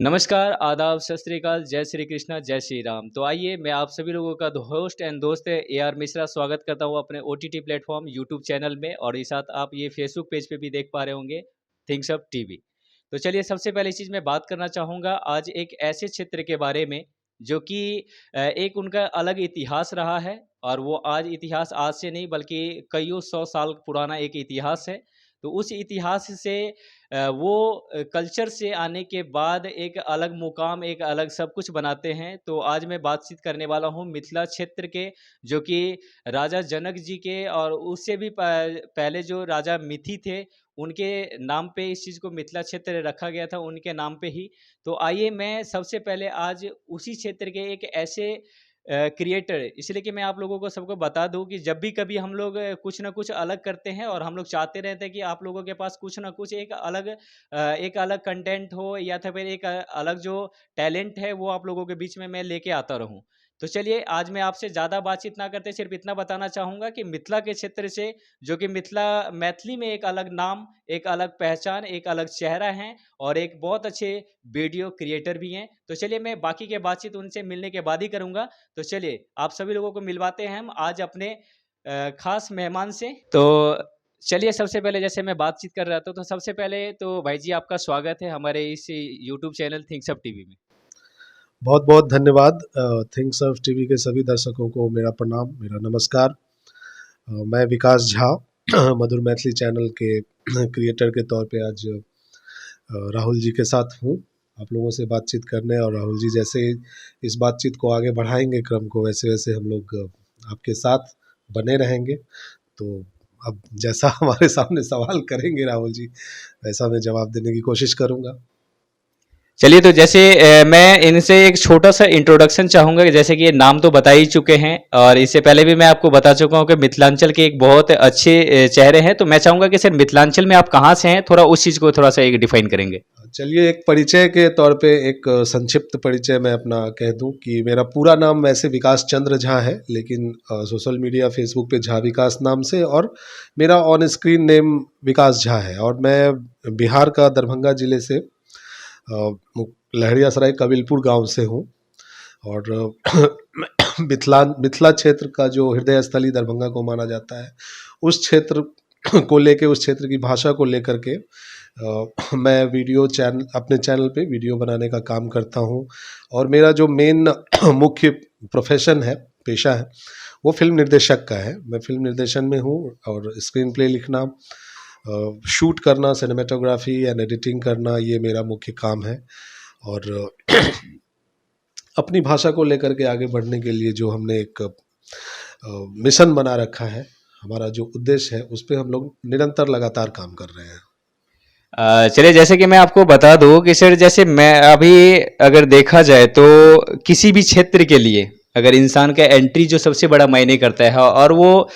नमस्कार, आदाब, सत श्री अकाल, जय श्री कृष्णा, जय श्री राम। तो आइए मैं आप सभी लोगों का होस्ट एंड दोस्त ए.आर. मिश्रा स्वागत करता हूँ अपने ओटीटी प्लेटफॉर्म यूट्यूब चैनल में और इस साथ आप ये फेसबुक पेज पे भी देख पा रहे होंगे थिंग्स अप टीवी। तो चलिए सबसे पहली चीज़ मैं बात करना चाहूँगा आज एक ऐसे क्षेत्र के बारे में जो कि एक उनका अलग इतिहास रहा है और वो आज इतिहास आज से नहीं बल्कि कईयों सौ साल पुराना एक इतिहास है। तो उस इतिहास से वो कल्चर से आने के बाद एक अलग मुकाम, एक अलग सब कुछ बनाते हैं। तो आज मैं बातचीत करने वाला हूँ मिथिला क्षेत्र के, जो कि राजा जनक जी के और उससे भी पहले जो राजा मिथि थे, उनके नाम पे इस चीज़ को मिथिला क्षेत्र रखा गया था, उनके नाम पे ही। तो आइए मैं सबसे पहले आज उसी क्षेत्र के एक ऐसे क्रिएटर इसलिए कि मैं आप लोगों को सबको बता दूँ कि जब भी कभी हम लोग कुछ ना कुछ अलग करते हैं और हम लोग चाहते रहते हैं कि आप लोगों के पास कुछ ना कुछ एक अलग कंटेंट हो या तो फिर एक अलग जो टैलेंट है वो आप लोगों के बीच में मैं लेके आता रहूँ। तो चलिए आज मैं आपसे ज़्यादा बातचीत ना करते सिर्फ इतना बताना चाहूँगा कि मिथिला के क्षेत्र से जो कि मैथिली में एक अलग नाम, एक अलग पहचान, एक अलग चेहरा है और एक बहुत अच्छे वीडियो क्रिएटर भी हैं। तो चलिए मैं बाकी के बातचीत उनसे मिलने के बाद ही करूँगा। तो चलिए आप सभी लोगों को मिलवाते हैं हम आज अपने खास मेहमान से। तो चलिए सबसे पहले जैसे मैं बातचीत कर रहा था तो सबसे पहले तो भाई जी आपका स्वागत है हमारे इस YouTube channel things up TV में। बहुत बहुत धन्यवाद। थिंग्स ऑफ टीवी के सभी दर्शकों को मेरा प्रणाम, मेरा नमस्कार। मैं विकास झा मधुर मैथिली चैनल के क्रिएटर के तौर पे आज राहुल जी के साथ हूँ आप लोगों से बातचीत करने, और राहुल जी जैसे इस बातचीत को आगे बढ़ाएंगे क्रम को, वैसे वैसे हम लोग आपके साथ बने रहेंगे। तो अब जैसा हमारे सामने सवाल करेंगे राहुल जी, वैसा मैं जवाब देने की कोशिश करूँगा। चलिए तो जैसे मैं इनसे एक छोटा सा इंट्रोडक्शन चाहूँगा कि जैसे कि ये नाम तो बता ही चुके हैं और इससे पहले भी मैं आपको बता चुका हूँ कि मिथिलांचल के एक बहुत अच्छे चेहरे हैं। तो मैं चाहूँगा कि सर मिथिलांचल में आप कहाँ से हैं, थोड़ा उस चीज़ को थोड़ा सा एक डिफाइन करेंगे। चलिए एक परिचय के तौर पे एक संक्षिप्त परिचय मैं अपना कह दूं कि मेरा पूरा नाम वैसे विकास चंद्र झा है, लेकिन सोशल मीडिया फेसबुक पे झा विकास नाम से, और मेरा ऑन स्क्रीन नेम विकास झा है। और मैं बिहार का दरभंगा जिले से लहरियासराय कबीलपुर गांव से हूं। और मिथिला क्षेत्र का जो हृदय स्थली दरभंगा को माना जाता है, उस क्षेत्र को लेके, उस क्षेत्र की भाषा को लेकर के मैं अपने चैनल पे वीडियो बनाने का काम करता हूँ। और मेरा जो मेन मुख्य प्रोफेशन है, पेशा है, वो फिल्म निर्देशक का है। मैं फिल्म निर्देशन में हूँ और स्क्रीन प्ले लिखना, शूट करना, सिनेमेटोग्राफी एंड एडिटिंग करना, ये मेरा मुख्य काम है। और अपनी भाषा को लेकर के आगे बढ़ने के लिए जो हमने एक मिशन बना रखा है, हमारा जो उद्देश्य है, उस पर हम लोग निरंतर लगातार काम कर रहे हैं। चलिए जैसे कि मैं आपको बता दूं कि सर जैसे मैं अभी अगर देखा जाए तो किसी भी क्षेत्र के लिए अगर इंसान का एंट्री जो सबसे बड़ा मायने करता है और वो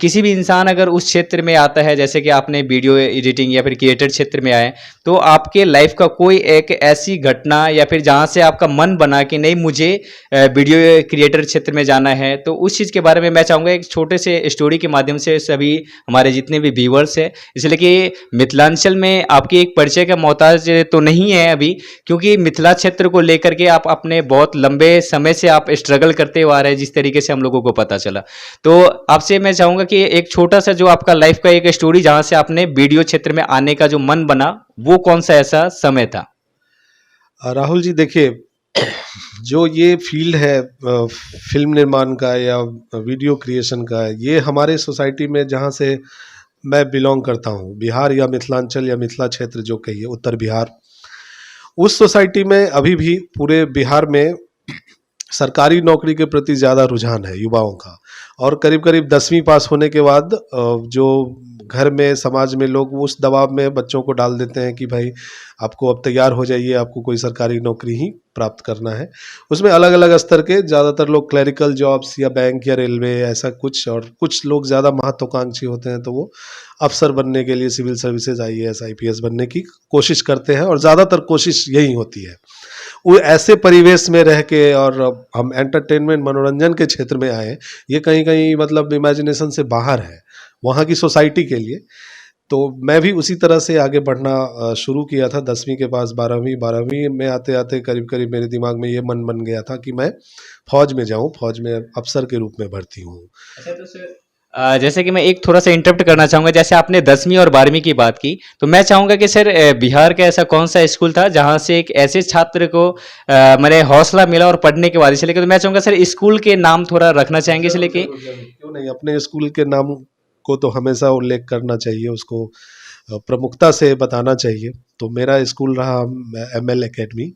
किसी भी इंसान अगर उस क्षेत्र में आता है, जैसे कि आपने वीडियो एडिटिंग या फिर क्रिएटर क्षेत्र में आए, तो आपके लाइफ का कोई एक ऐसी घटना या फिर जहाँ से आपका मन बना कि नहीं मुझे वीडियो क्रिएटर क्षेत्र में जाना है, तो उस चीज़ के बारे में मैं चाहूँगा एक छोटे से स्टोरी के माध्यम से सभी हमारे जितने भी व्यूवर्स हैं, इसलिए कि मिथिलांचल में आपकी एक परिचय का मोहताज तो नहीं है अभी, क्योंकि मिथिला क्षेत्र को लेकर के आप अपने बहुत लंबे समय से आप स्ट्रगल करते हुए आ रहे हैं, जिस तरीके से हम लोगों को पता चला। तो आपसे मैं चाहूँगा कि एक छोटा सा जो आपका लाइफ का एक स्टोरी जहाँ से आपने वीडियो क्षेत्र में आने का जो मन बना, वो कौन सा ऐसा समय था? राहुल जी देखिए, जो ये फील्ड है फिल्म निर्माण का या वीडियो क्रिएशन का, ये हमारे सोसाइटी में जहाँ से मैं बिलोंग करता हूँ, बिहार या मिथिलांचल या मिथिला क्षेत्र जो कहिए, उत्तर बिहार, उस सोसाइटी में अभी भी पूरे बिहार में सरकारी नौकरी के प्रति ज़्यादा रुझान है युवाओं का। और करीब करीब 10वीं पास होने के बाद जो घर में, समाज में लोग उस दबाव में बच्चों को डाल देते हैं कि भाई आपको अब तैयार हो जाइए, आपको कोई सरकारी नौकरी ही प्राप्त करना है। उसमें अलग अलग स्तर के ज़्यादातर लोग क्लरिकल जॉब्स या बैंक या रेलवे ऐसा कुछ, और कुछ लोग ज़्यादा महत्वाकांक्षी होते हैं तो वो अफसर बनने के लिए सिविल सर्विसेज, IAS IPS बनने की कोशिश करते हैं, और ज़्यादातर कोशिश यही होती है। वो ऐसे परिवेश में रह के, और हम एंटरटेनमेंट मनोरंजन के क्षेत्र में आए, ये कहीं कहीं मतलब इमेजिनेशन से बाहर है वहाँ की सोसाइटी के लिए। तो मैं भी उसी तरह से आगे बढ़ना शुरू किया था 10वीं के पास 12वीं में आते आते करीब करीब मेरे दिमाग में ये मन बन गया था कि मैं फौज में जाऊं, फौज में अफसर के रूप में भर्ती हूँ। अच्छा तो सर जैसे कि मैं एक थोड़ा सा इंटरप्ट करना चाहूँगा, जैसे आपने 10वीं और 12वीं की बात की, तो मैं चाहूँगा कि सर बिहार का ऐसा कौन सा स्कूल था जहाँ से एक ऐसे छात्र को मैंने हौसला मिला और पढ़ने के बाद इसे लेकर, तो मैं चाहूँगा सर स्कूल के नाम थोड़ा रखना चाहेंगे इसे जरूर लेके। जरूर जरूर, क्यों नहीं, अपने स्कूल के नाम को तो हमेशा उल्लेख करना चाहिए, उसको प्रमुखता से बताना चाहिए। तो मेरा स्कूल रहा ML एकेडमी।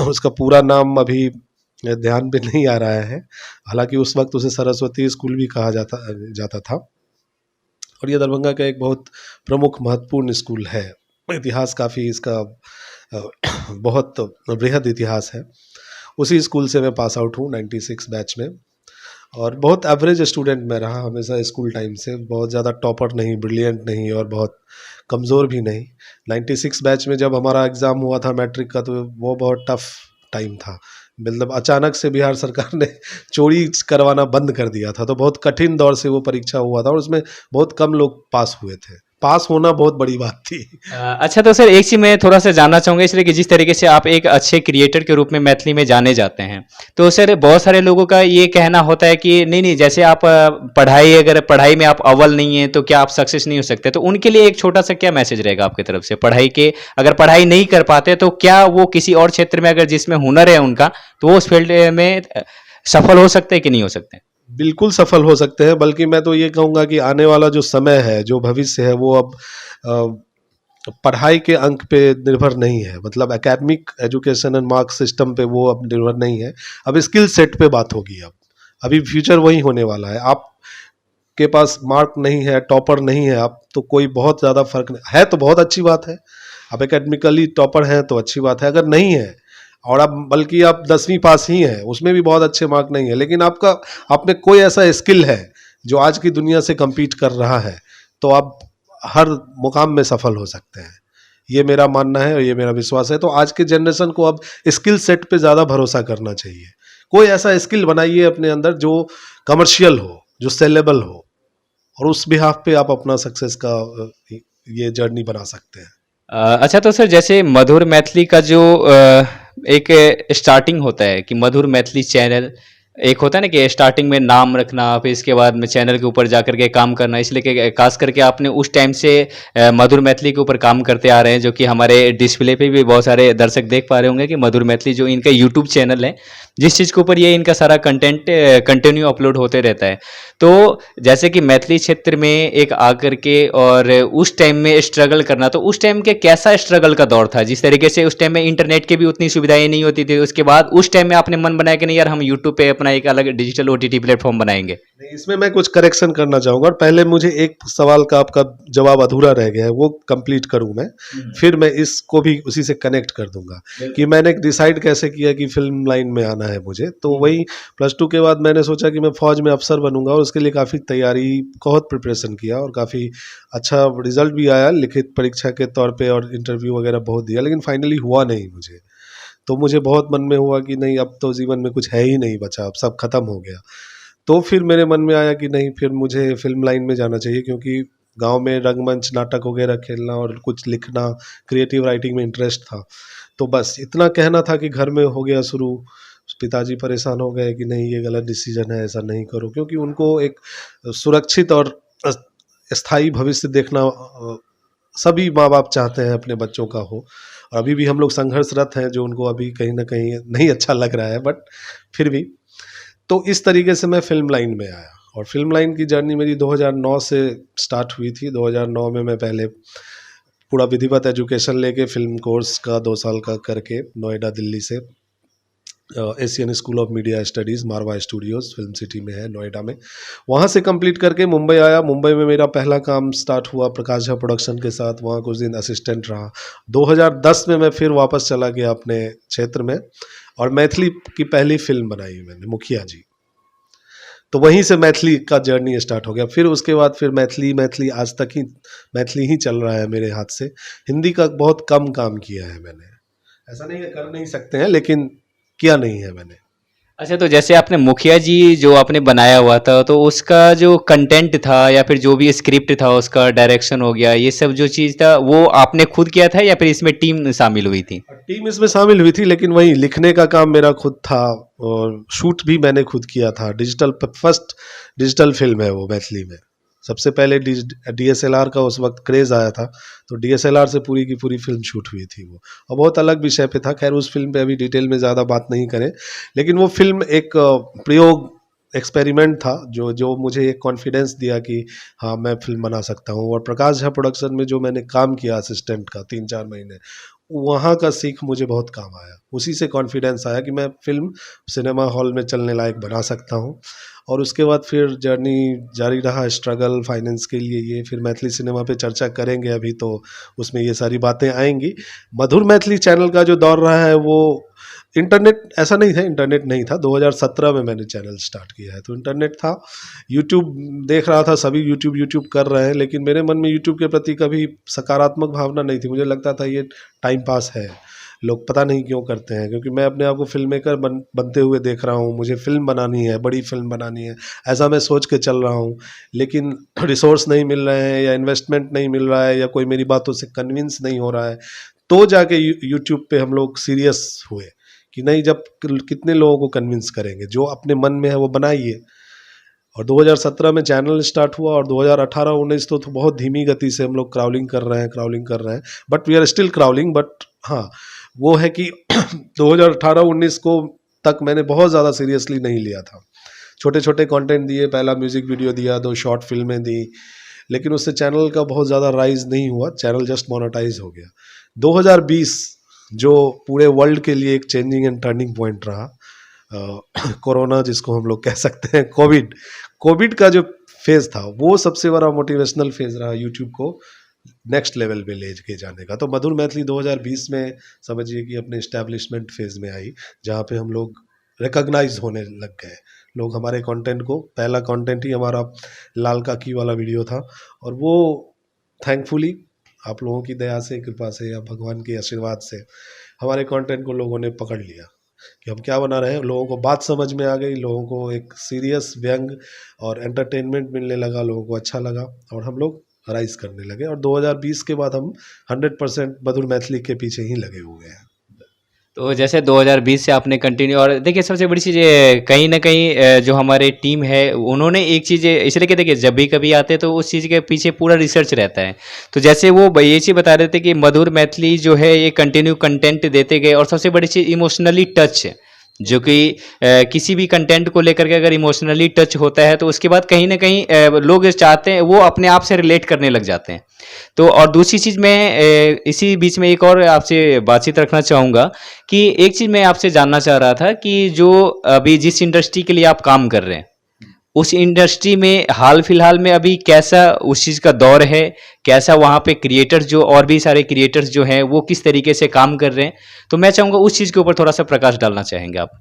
उसका पूरा नाम अभी ध्यान पे नहीं आ रहा है, हालांकि उस वक्त उसे सरस्वती स्कूल भी कहा जाता जाता था। और ये दरभंगा का एक बहुत प्रमुख महत्वपूर्ण स्कूल है। इतिहास काफ़ी इसका बहुत बृहद इतिहास है। उसी स्कूल से मैं पास आउट हूँ 96 बैच में, और बहुत एवरेज स्टूडेंट मैं रहा हमेशा स्कूल टाइम से। बहुत ज़्यादा टॉपर नहीं, ब्रिलियंट नहीं, और बहुत कमज़ोर भी नहीं। 96 बैच में जब हमारा एग्ज़ाम हुआ था मैट्रिक का, तो वो बहुत टफ टाइम था। मतलब अचानक से बिहार सरकार ने चोरी करवाना बंद कर दिया था, तो बहुत कठिन दौर से वो परीक्षा हुआ था, और उसमें बहुत कम लोग पास हुए थे। पास होना बहुत बड़ी बात थी। अच्छा तो सर एक चीज़ मैं थोड़ा सा जानना चाहूँगा, इसलिए कि जिस तरीके से आप एक अच्छे क्रिएटर के रूप में मैथिली में जाने जाते हैं, तो सर बहुत सारे लोगों का ये कहना होता है कि नहीं नहीं, जैसे आप अगर पढ़ाई में आप अव्वल नहीं है तो क्या आप सक्सेस नहीं हो सकते, तो उनके लिए एक छोटा सा क्या मैसेज रहेगा आपकी तरफ से, पढ़ाई के अगर पढ़ाई नहीं कर पाते तो क्या वो किसी और क्षेत्र में अगर जिसमें हुनर है उनका, तो वो उस फील्ड में सफल हो सकते हैं कि नहीं हो सकते? बिल्कुल सफल हो सकते हैं, बल्कि मैं तो ये कहूँगा कि आने वाला जो समय है, जो भविष्य है, वो अब पढ़ाई के अंक पे निर्भर नहीं है। मतलब academic education and marks system पे वो अब निर्भर नहीं है। अब स्किल सेट पे बात होगी। अब अभी फ्यूचर वही होने वाला है। आप के पास मार्क नहीं है, टॉपर नहीं है आप, तो कोई बहुत ज़्यादा फर्क नहीं है। तो बहुत अच्छी बात है, आप एकेडमिकली टॉपर हैं तो अच्छी बात है। अगर नहीं है, और आप बल्कि आप 10वीं पास ही हैं, उसमें भी बहुत अच्छे मार्क नहीं है, लेकिन आपका आप में कोई ऐसा स्किल है जो आज की दुनिया से compete कर रहा है, तो आप हर मुकाम में सफल हो सकते हैं। ये मेरा मानना है और ये मेरा विश्वास है। तो आज के जनरेशन को अब स्किल सेट पे ज़्यादा भरोसा करना चाहिए। कोई ऐसा स्किल बनाइए अपने अंदर जो कमर्शियल हो, जो सेलेबल हो, और उस बिहाफ पे आप अपना सक्सेस का ये जर्नी बना सकते हैं। अच्छा तो सर जैसे मधुर मैथिली का जो एक स्टार्टिंग होता है कि मधुर मैथिली चैनल, एक होता है ना कि स्टार्टिंग में नाम रखना, फिर इसके बाद में चैनल के ऊपर जा करके काम करना, इसलिए कि खास करके आपने उस टाइम से मधुर मैथिली के ऊपर काम करते आ रहे हैं, जो कि हमारे डिस्प्ले पे भी बहुत सारे दर्शक देख पा रहे होंगे कि मधुर मैथिली जो इनका यूट्यूब चैनल है, जिस चीज़ के ऊपर ये इनका सारा कंटेंट कंटिन्यू अपलोड होते रहता है। तो जैसे कि मैथिली क्षेत्र में एक आकर के और उस टाइम में स्ट्रगल करना, तो उस टाइम के कैसा स्ट्रगल का दौर था, जिस तरीके से उस टाइम में इंटरनेट की भी उतनी सुविधाएं नहीं होती थी, उसके बाद उस टाइम में आपने मन बनाया कि नहीं यार हम यूट्यूब पे अपना एक अलग डिजिटल OTT प्लेटफॉर्म बनाएंगे? नहीं, इसमें मैं कुछ करेक्शन करना चाहूँगा। और पहले मुझे एक सवाल का आपका जवाब अधूरा रह गया है, वो कंप्लीट करूँ मैं, फिर मैं इसको भी उसी से कनेक्ट कर दूंगा कि मैंने डिसाइड कैसे किया कि फिल्म लाइन में आना है मुझे। तो वही +2 के बाद मैंने सोचा कि मैं फौज में अफसर बनूंगा, और उसके लिए काफ़ी तैयारी, बहुत प्रिपरेशन किया, और काफ़ी अच्छा रिजल्ट भी आया लिखित परीक्षा के तौर पे, और इंटरव्यू वगैरह बहुत दिया, लेकिन फाइनली हुआ नहीं मुझे। तो मुझे बहुत मन में हुआ कि नहीं, अब तो जीवन में कुछ है ही नहीं बचा, अब सब खत्म हो गया। तो फिर मेरे मन में आया कि नहीं, फिर मुझे फिल्म लाइन में जाना चाहिए, क्योंकि गांव में रंगमंच नाटक वगैरह खेलना और कुछ लिखना, क्रिएटिव राइटिंग में इंटरेस्ट था। तो बस इतना कहना था कि घर में हो गया शुरू। पिताजी परेशान हो गए कि नहीं, ये गलत डिसीजन है, ऐसा नहीं करो, क्योंकि उनको एक सुरक्षित और स्थायी भविष्य देखना सभी माँ बाप चाहते हैं अपने बच्चों का हो। और अभी भी हम लोग संघर्षरत हैं, जो उनको अभी कहीं ना कहीं नहीं अच्छा लग रहा है, बट फिर भी। तो इस तरीके से मैं फिल्म लाइन में आया, और फिल्म लाइन की जर्नी मेरी 2009 से स्टार्ट हुई थी। 2009 में मैं पहले पूरा विधिवत एजुकेशन लेके फिल्म कोर्स का 2 साल का करके नोएडा दिल्ली से Asian school of media studies, Marwah studios film city में है नोएडा में, वहाँ से कंप्लीट करके मुंबई आया। मुंबई में मेरा पहला काम स्टार्ट हुआ प्रकाश झा प्रोडक्शन के साथ, वहाँ कुछ दिन असिस्टेंट रहा। 2010 में मैं फिर वापस चला गया अपने क्षेत्र में, और मैथिली की पहली फिल्म बनाई मैंने, मुखिया जी। तो वहीं से मैथिली का जर्नी स्टार्ट हो गया। फिर उसके बाद फिर मैथिली आज तक ही मैथिली ही चल रहा है मेरे हाथ से। हिंदी का बहुत कम काम किया है मैंने, ऐसा नहीं है कर नहीं सकते हैं, लेकिन किया नहीं है मैंने। अच्छा, तो जैसे आपने मुखिया जी जो आपने बनाया हुआ था, तो उसका जो कंटेंट था या फिर जो भी स्क्रिप्ट था, उसका डायरेक्शन हो गया, ये सब जो चीज़ था, वो आपने खुद किया था या फिर इसमें टीम शामिल हुई थी? टीम इसमें शामिल हुई थी, लेकिन वही लिखने का काम मेरा खुद था और शूट भी मैंने खुद किया था। डिजिटल फर्स्ट डिजिटल फिल्म है वो मैथिली में। सबसे पहले डीएसएलआर का उस वक्त क्रेज आया था, तो डीएसएलआर से पूरी की पूरी फिल्म शूट हुई थी वो, और बहुत अलग विषय पे था। खैर उस फिल्म पे अभी डिटेल में ज़्यादा बात नहीं करें, लेकिन वो फिल्म एक प्रयोग, एक्सपेरिमेंट था जो जो मुझे एक कॉन्फिडेंस दिया कि हाँ मैं फिल्म बना सकता हूँ। और प्रकाश झा प्रोडक्शन में जो मैंने काम किया असिस्टेंट का 3-4 महीने, वहाँ का सीख मुझे बहुत काम आया। उसी से कॉन्फिडेंस आया कि मैं फ़िल्म सिनेमा हॉल में चलने लायक बना सकता हूँ। और उसके बाद फिर जर्नी जारी रहा, स्ट्रगल फाइनेंस के लिए ये, फिर मैथिली सिनेमा पे चर्चा करेंगे अभी, तो उसमें ये सारी बातें आएंगी। मधुर मैथिली चैनल का जो दौर रहा है वो, इंटरनेट ऐसा नहीं था, इंटरनेट नहीं था। 2017 में मैंने चैनल स्टार्ट किया है, तो इंटरनेट था। यूट्यूब देख रहा था, सभी यूट्यूब यूट्यूब कर रहे हैं, लेकिन मेरे मन में यूट्यूब के प्रति कभी सकारात्मक भावना नहीं थी। मुझे लगता था ये टाइम पास है, लोग पता नहीं क्यों करते हैं, क्योंकि मैं अपने आप को फिल्म मेकर बनते हुए देख रहा हूँ। मुझे फिल्म बनानी है, बड़ी फिल्म बनानी है, ऐसा मैं सोच के चल रहा हूँ। लेकिन रिसोर्स नहीं मिल रहे हैं, या इन्वेस्टमेंट नहीं मिल रहा है, या कोई मेरी बातों से कन्विंस नहीं हो रहा है, तो जाके यूट्यूब पे हम लोग सीरियस हुए कि नहीं, जब कितने लोगों को कन्विंस करेंगे, जो अपने मन में है वो बनाइए। और 2017 में चैनल स्टार्ट हुआ, और 2018-19 तो बहुत धीमी गति से हम लोग क्राउलिंग कर रहे हैं, क्राउलिंग कर रहे हैं, but we are still crawling. But हाँ, वो है कि 2018-19 को तक मैंने बहुत ज़्यादा सीरियसली नहीं लिया था। छोटे छोटे कंटेंट दिए, पहला म्यूजिक वीडियो दिया, 2 शॉर्ट फिल्में दी, लेकिन उससे चैनल का बहुत ज़्यादा राइज नहीं हुआ, चैनल जस्ट मोनेटाइज हो गया। 2020 जो पूरे वर्ल्ड के लिए एक चेंजिंग एंड टर्निंग पॉइंट रहा, कोरोना जिसको हम लोग कह सकते हैं, कोविड, कोविड का जो फेज़ था वो सबसे बड़ा मोटिवेशनल फेज़ रहा यूट्यूब को नेक्स्ट लेवल पे ले के जाने का। तो मधुर मैथिली 2020 में समझिए कि अपने इस्टेब्लिशमेंट फेज़ में आई, जहाँ पे हम लोग रिकॉग्नाइज होने लग गए। लोग हमारे कंटेंट को, पहला कंटेंट ही हमारा लाल काकी वाला वीडियो था, और वो थैंकफुली आप लोगों की दया से, कृपा से, या भगवान के आशीर्वाद से हमारे कंटेंट को लोगों ने पकड़ लिया कि हम क्या बना रहे हैं। लोगों को बात समझ में आ गई, लोगों को एक सीरियस व्यंग और एंटरटेनमेंट मिलने लगा, लोगों को अच्छा लगा, और हम लोग राइज करने लगे। और 2020 के बाद हम 100% मधुर मैथिली के पीछे ही लगे हुए हैं। तो जैसे 2020 से आपने कंटिन्यू, और देखिए सबसे बड़ी चीज़ ये कहीं न कहीं जो हमारे टीम है उन्होंने एक चीज़ इसलिए कि देखिए जब भी कभी आते हैं तो उस चीज़ के पीछे पूरा रिसर्च रहता है। तो जैसे वो ये चीज़ बता रहे थे कि मधुर मैथिली जो है ये कंटिन्यू कंटेंट देते गए, और सबसे बड़ी चीज़ इमोशनली टच, जो कि किसी भी कंटेंट को लेकर के अगर इमोशनली टच होता है तो उसके बाद कहीं न कहीं लोग चाहते हैं, वो अपने आप से रिलेट करने लग जाते हैं। तो और दूसरी चीज़ मैं इसी बीच में एक और आपसे बातचीत रखना चाहूँगा कि एक चीज़ मैं आपसे जानना चाह रहा था कि जो अभी जिस इंडस्ट्री के लिए आप काम कर रहे हैं, उस इंडस्ट्री में हाल फिलहाल में अभी कैसा उस चीज़ का दौर है? कैसा वहाँ पे क्रिएटर्स जो और भी सारे क्रिएटर्स जो हैं वो किस तरीके से काम कर रहे हैं? तो मैं चाहूँगा उस चीज़ के ऊपर थोड़ा-सा प्रकाश डालना चाहेंगे आप?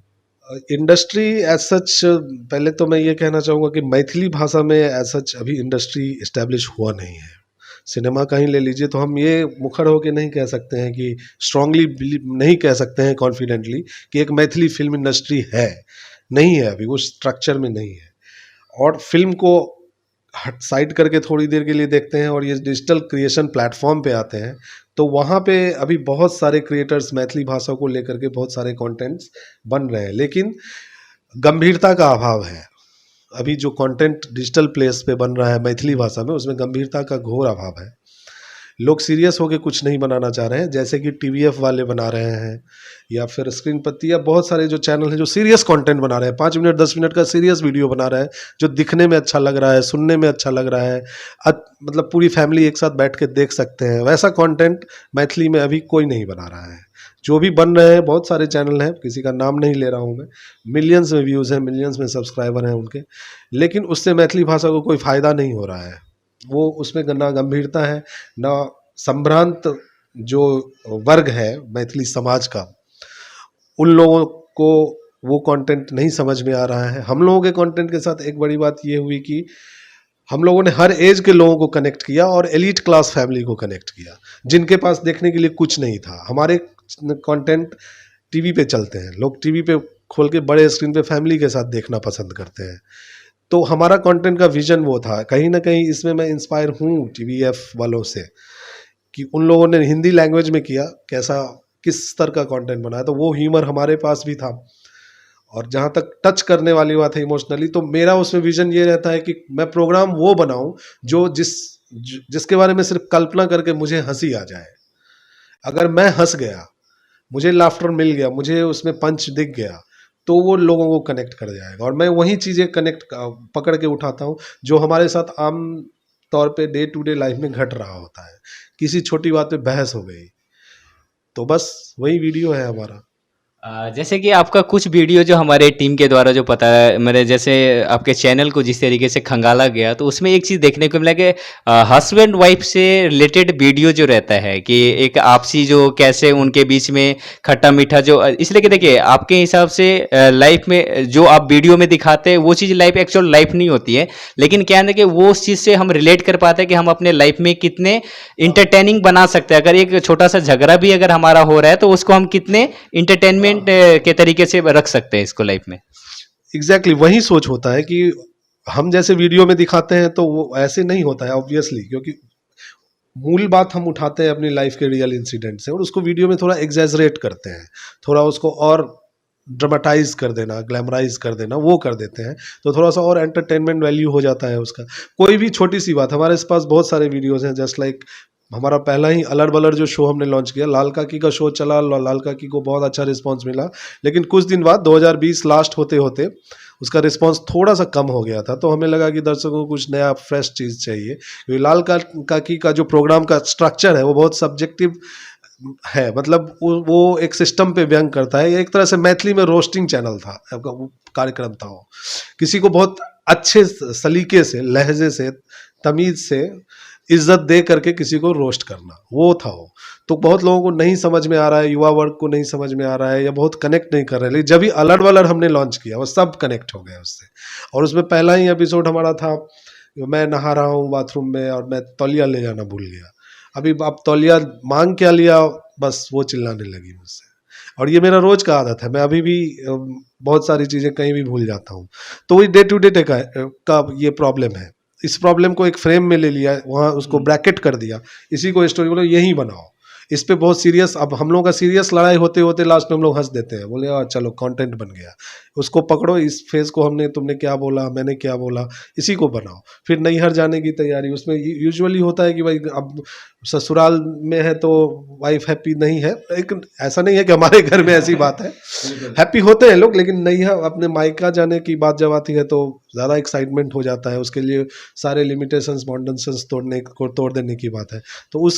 इंडस्ट्री एज सच, पहले तो मैं ये कहना चाहूँगा कि मैथिली भाषा में एज सच अभी इंडस्ट्री इस्टेब्लिश हुआ नहीं है। सिनेमा का ही ले लीजिए, तो हम ये मुखर होके नहीं कह सकते हैं कि स्ट्रांगली नहीं कह सकते हैं कॉन्फिडेंटली कि एक मैथिली फिल्म इंडस्ट्री है। नहीं है, अभी वो स्ट्रक्चर में नहीं है। और फिल्म को हट साइड करके थोड़ी देर के लिए देखते हैं और ये डिजिटल क्रिएशन प्लेटफॉर्म पे आते हैं, तो वहाँ पे अभी बहुत सारे क्रिएटर्स मैथिली भाषा को लेकर के बहुत सारे कंटेंट्स बन रहे हैं, लेकिन गंभीरता का अभाव है। अभी जो कंटेंट डिजिटल प्लेस पे बन रहा है मैथिली भाषा में, उसमें गंभीरता का घोर अभाव है। लोग सीरियस होकर कुछ नहीं बनाना चाह रहे हैं, जैसे कि टीवीएफ वाले बना रहे हैं, या फिर स्क्रीन पत्ती, या बहुत सारे जो चैनल हैं जो सीरियस कंटेंट बना रहे हैं, 5 मिनट 10 मिनट का सीरियस वीडियो बना रहे हैं, जो दिखने में अच्छा लग रहा है, सुनने में अच्छा लग रहा है, मतलब पूरी फैमिली एक साथ बैठ के देख सकते हैं। वैसा कंटेंट मैथिली में अभी कोई नहीं बना रहा है। जो भी बन रहे हैं, बहुत सारे चैनल हैं, किसी का नाम नहीं ले रहा हूँ मैं, मिलियंस में व्यूज़ हैं, मिलियंस में सब्सक्राइबर हैं उनके, लेकिन उससे मैथिली भाषा को कोई फ़ायदा नहीं हो रहा है। वो उसमें ना गंभीरता है, ना संभ्रांत जो वर्ग है मैथिली समाज का, उन लोगों को वो कंटेंट नहीं समझ में आ रहा है। हम लोगों के कंटेंट के साथ एक बड़ी बात ये हुई कि हम लोगों ने हर एज के लोगों को कनेक्ट किया और एलीट क्लास फैमिली को कनेक्ट किया, जिनके पास देखने के लिए कुछ नहीं था। हमारे कंटेंट टीवी पे चलते हैं, लोग टीवी पे खोल के बड़े स्क्रीन पे फैमिली के साथ देखना पसंद करते हैं। तो हमारा कंटेंट का विजन वो था। कहीं ना कहीं इसमें मैं इंस्पायर हूँ टीवीएफ वालों से, कि उन लोगों ने हिंदी लैंग्वेज में किया, कैसा किस स्तर का कंटेंट बनाया, तो वो ह्यूमर हमारे पास भी था। और जहाँ तक टच करने वाली बात है इमोशनली, तो मेरा उसमें विजन ये रहता है कि मैं प्रोग्राम वो बनाऊं जो जिसके बारे में सिर्फ कल्पना करके मुझे हंसी आ जाए। अगर मैं हंस गया, मुझे लाफ्टर मिल गया, मुझे उसमें पंच दिख गया, तो वो लोगों को कनेक्ट कर जाएगा। और मैं वही चीज़ें पकड़ के उठाता हूँ जो हमारे साथ आम तौर पे डे टू डे लाइफ में घट रहा होता है। किसी छोटी बात पे बहस हो गई, तो बस वही वीडियो है हमारा। जैसे कि आपका कुछ वीडियो जो हमारे टीम के द्वारा जो पता है, मेरे जैसे आपके चैनल को जिस तरीके से खंगाला गया, तो उसमें एक चीज़ देखने को मिला कि हस्बैंड वाइफ से रिलेटेड वीडियो जो रहता है कि एक आपसी जो कैसे उनके बीच में खट्टा मीठा जो इसलिए कि देखिए आपके हिसाब से लाइफ में जो आप वीडियो में दिखाते हैं वो चीज़ लाइफ एक्चुअल लाइफ नहीं होती है, लेकिन क्या है ना कि वो उस चीज़ से हम रिलेट कर पाते हैं कि हम अपने लाइफ में कितने इंटरटेनिंग बना सकते हैं। अगर एक छोटा सा झगड़ा भी अगर हमारा हो रहा है तो उसको हम कितने इंटरटेनमेंट के तरीके से रख सकते हैं इसको लाइफ में। एग्जैक्टली वही सोच होता है कि हम जैसे वीडियो में दिखाते हैं तो वो ऐसे नहीं होता है ऑब्वियसली, क्योंकि मूल बात हम उठाते हैं अपनी लाइफ के रियल इंसिडेंट से और उसको वीडियो में थोड़ा एग्जैजरेट करते हैं, थोड़ा उसको और ड्रामेटाइज कर देना, ग्लैमराइज कर देना, वो कर देते हैं, तो थोड़ा सा और एंटरटेनमेंट वैल्यू हो जाता है उसका। कोई भी छोटी सी बात, हमारे पास बहुत सारे वीडियोस हैं, जस्ट लाइक हमारा पहला ही अलर बलर जो शो हमने लॉन्च किया, लाल काकी का शो चला, लाल काकी को बहुत अच्छा रिस्पांस मिला, लेकिन कुछ दिन बाद 2020 लास्ट होते होते उसका रिस्पांस थोड़ा सा कम हो गया था। तो हमें लगा कि दर्शकों को कुछ नया फ्रेश चीज़ चाहिए, क्योंकि लाल काकी का जो प्रोग्राम का स्ट्रक्चर है वो बहुत सब्जेक्टिव है, मतलब वो एक सिस्टम पे व्यंग करता है। एक तरह से मैथिली में रोस्टिंग चैनल था, कार्यक्रम था वो, किसी को बहुत अच्छे सलीके से, लहजे से, तमीज से इज्जत दे करके किसी को रोस्ट करना, वो था वो। तो बहुत लोगों को नहीं समझ में आ रहा है, युवा वर्ग को नहीं समझ में आ रहा है या बहुत कनेक्ट नहीं कर रहे हैं, लेकिन जब भी अलर्ट वलर्ट हमने लॉन्च किया वो सब कनेक्ट हो गए उससे। और उसमें पहला ही एपिसोड हमारा था, मैं नहा रहा हूँ बाथरूम में और मैं तौलिया ले जाना भूल गया। अभी आप तौलिया मांग क्या लिया, बस वो चिल्लाने लगी मुझसे। और ये मेरा रोज का आदत है, मैं अभी भी बहुत सारी चीज़ें कहीं भी भूल जाता हूँ। तो वही डे टू डे का ये प्रॉब्लम है। इस प्रॉब्लम को एक फ्रेम में ले लिया, वहाँ उसको ब्रैकेट कर दिया, इसी को स्टोरी बोलो, यही बनाओ। इस पे बहुत सीरियस, अब हम लोगों का सीरियस लड़ाई होते होते लास्ट में हम लोग हंस देते हैं, बोले चलो कंटेंट बन गया, उसको पकड़ो, इस फेज को तुमने क्या बोला, मैंने क्या बोला, इसी को बनाओ। फिर नैहर जाने की तैयारी, उसमें यूजुअली होता है कि भाई अब ससुराल में है तो वाइफ हैप्पी नहीं है, लेकिन ऐसा नहीं है कि हमारे घर में ऐसी बात है, हैप्पी होते हैं लोग, लेकिन नैहर अपने मायका जाने की बात जब आती है तो ज़्यादा एक्साइटमेंट हो जाता है, उसके लिए सारे लिमिटेशंस बाउंडेशंस तोड़ देने की बात है। तो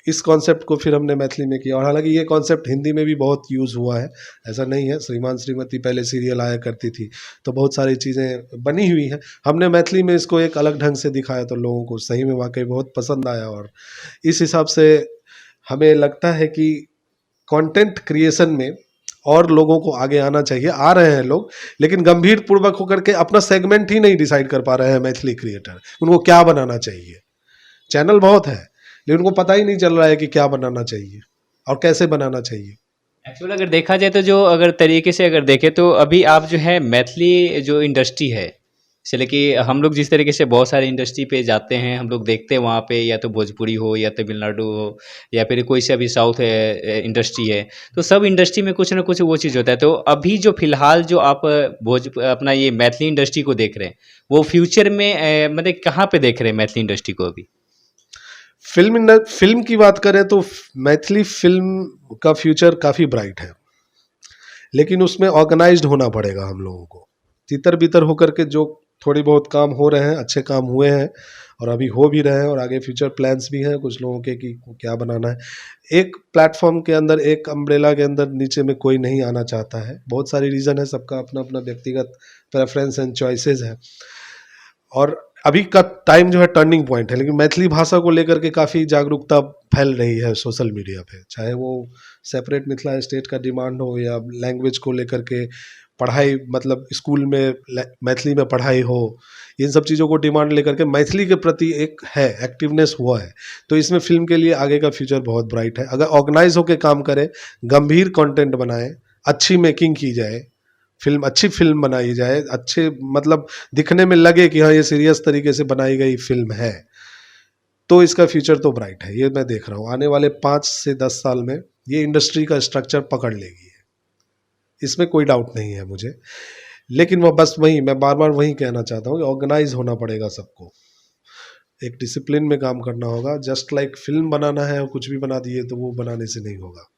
इस कॉन्सेप्ट को फिर हमने मैथिली में किया, और हालांकि ये कॉन्सेप्ट हिंदी में भी बहुत यूज़ हुआ है, ऐसा नहीं है। श्रीमान श्रीमती पहले सीरियल आया करती थी, तो बहुत सारी चीज़ें बनी हुई हैं, हमने मैथिली में इसको एक अलग ढंग से दिखाया, तो लोगों को सही में वाकई बहुत पसंद आया। और इस हिसाब से हमें लगता है कि कंटेंट क्रिएशन में और लोगों को आगे आना चाहिए। आ रहे हैं लोग, लेकिन गंभीर पूर्वक होकर के अपना सेगमेंट ही नहीं डिसाइड कर पा रहे हैं मैथिली क्रिएटर, उनको क्या बनाना चाहिए। चैनल बहुत है, लेकिन उनको पता ही नहीं चल रहा है कि क्या बनाना चाहिए और कैसे बनाना चाहिए। एक्चुअल अगर देखा जाए तो जो अगर तरीके से अगर देखें तो अभी आप जो है मैथिली जो इंडस्ट्री है, इसलिए कि हम लोग जिस तरीके से बहुत सारे इंडस्ट्री पे जाते हैं, हम लोग देखते हैं वहाँ पे या तो भोजपुरी हो या तमिलनाडु हो या फिर कोई से अभी साउथ इंडस्ट्री है, तो सब इंडस्ट्री में कुछ ना कुछ वो चीज़ होता है। तो अभी जो फिलहाल जो आप अपना ये मैथिली इंडस्ट्री को देख रहे हैं, वो फ्यूचर में मतलब कहाँ पे देख रहे हैं मैथिली इंडस्ट्री को अभी? फिल्म की बात करें तो मैथिली फिल्म का फ्यूचर काफ़ी ब्राइट है, लेकिन उसमें ऑर्गेनाइज्ड होना पड़ेगा हम लोगों को। तितर बितर होकर के जो थोड़ी बहुत काम हो रहे हैं, अच्छे काम हुए हैं और अभी हो भी रहे हैं, और आगे फ्यूचर प्लान्स भी हैं कुछ लोगों के कि क्या बनाना है। एक प्लेटफॉर्म के अंदर, एक अम्ब्रेला के अंदर नीचे में कोई नहीं आना चाहता है, बहुत सारी रीज़न है, सबका अपना अपना व्यक्तिगत प्रेफरेंस एंड चॉइसेस है। और अभी का टाइम जो है टर्निंग पॉइंट है, लेकिन मैथिली भाषा को लेकर के काफ़ी जागरूकता फैल रही है सोशल मीडिया पे, चाहे वो सेपरेट मिथिला स्टेट का डिमांड हो या लैंग्वेज को लेकर के पढ़ाई, मतलब स्कूल में मैथिली में पढ़ाई हो, इन सब चीज़ों को डिमांड लेकर के मैथिली के प्रति एक है एक्टिवनेस हुआ है। तो इसमें फिल्म के लिए आगे का फ्यूचर बहुत ब्राइट है, अगर ऑर्गेनाइज होकर काम करें, गंभीर कंटेंट बनाएं, अच्छी मेकिंग की जाए, फिल्म, अच्छी फिल्म बनाई जाए, अच्छे मतलब दिखने में लगे कि हाँ ये सीरियस तरीके से बनाई गई फिल्म है, तो इसका फ्यूचर तो ब्राइट है। ये मैं देख रहा हूँ आने वाले 5 से 10 साल में ये इंडस्ट्री का स्ट्रक्चर पकड़ लेगी, इसमें कोई डाउट नहीं है मुझे। लेकिन वह बस वही, मैं बार बार वही कहना चाहता हूँ कि ऑर्गेनाइज होना पड़ेगा सबको, एक डिसिप्लिन में काम करना होगा। जस्ट लाइक फिल्म बनाना है और कुछ भी बना दिए तो वो बनाने से नहीं होगा।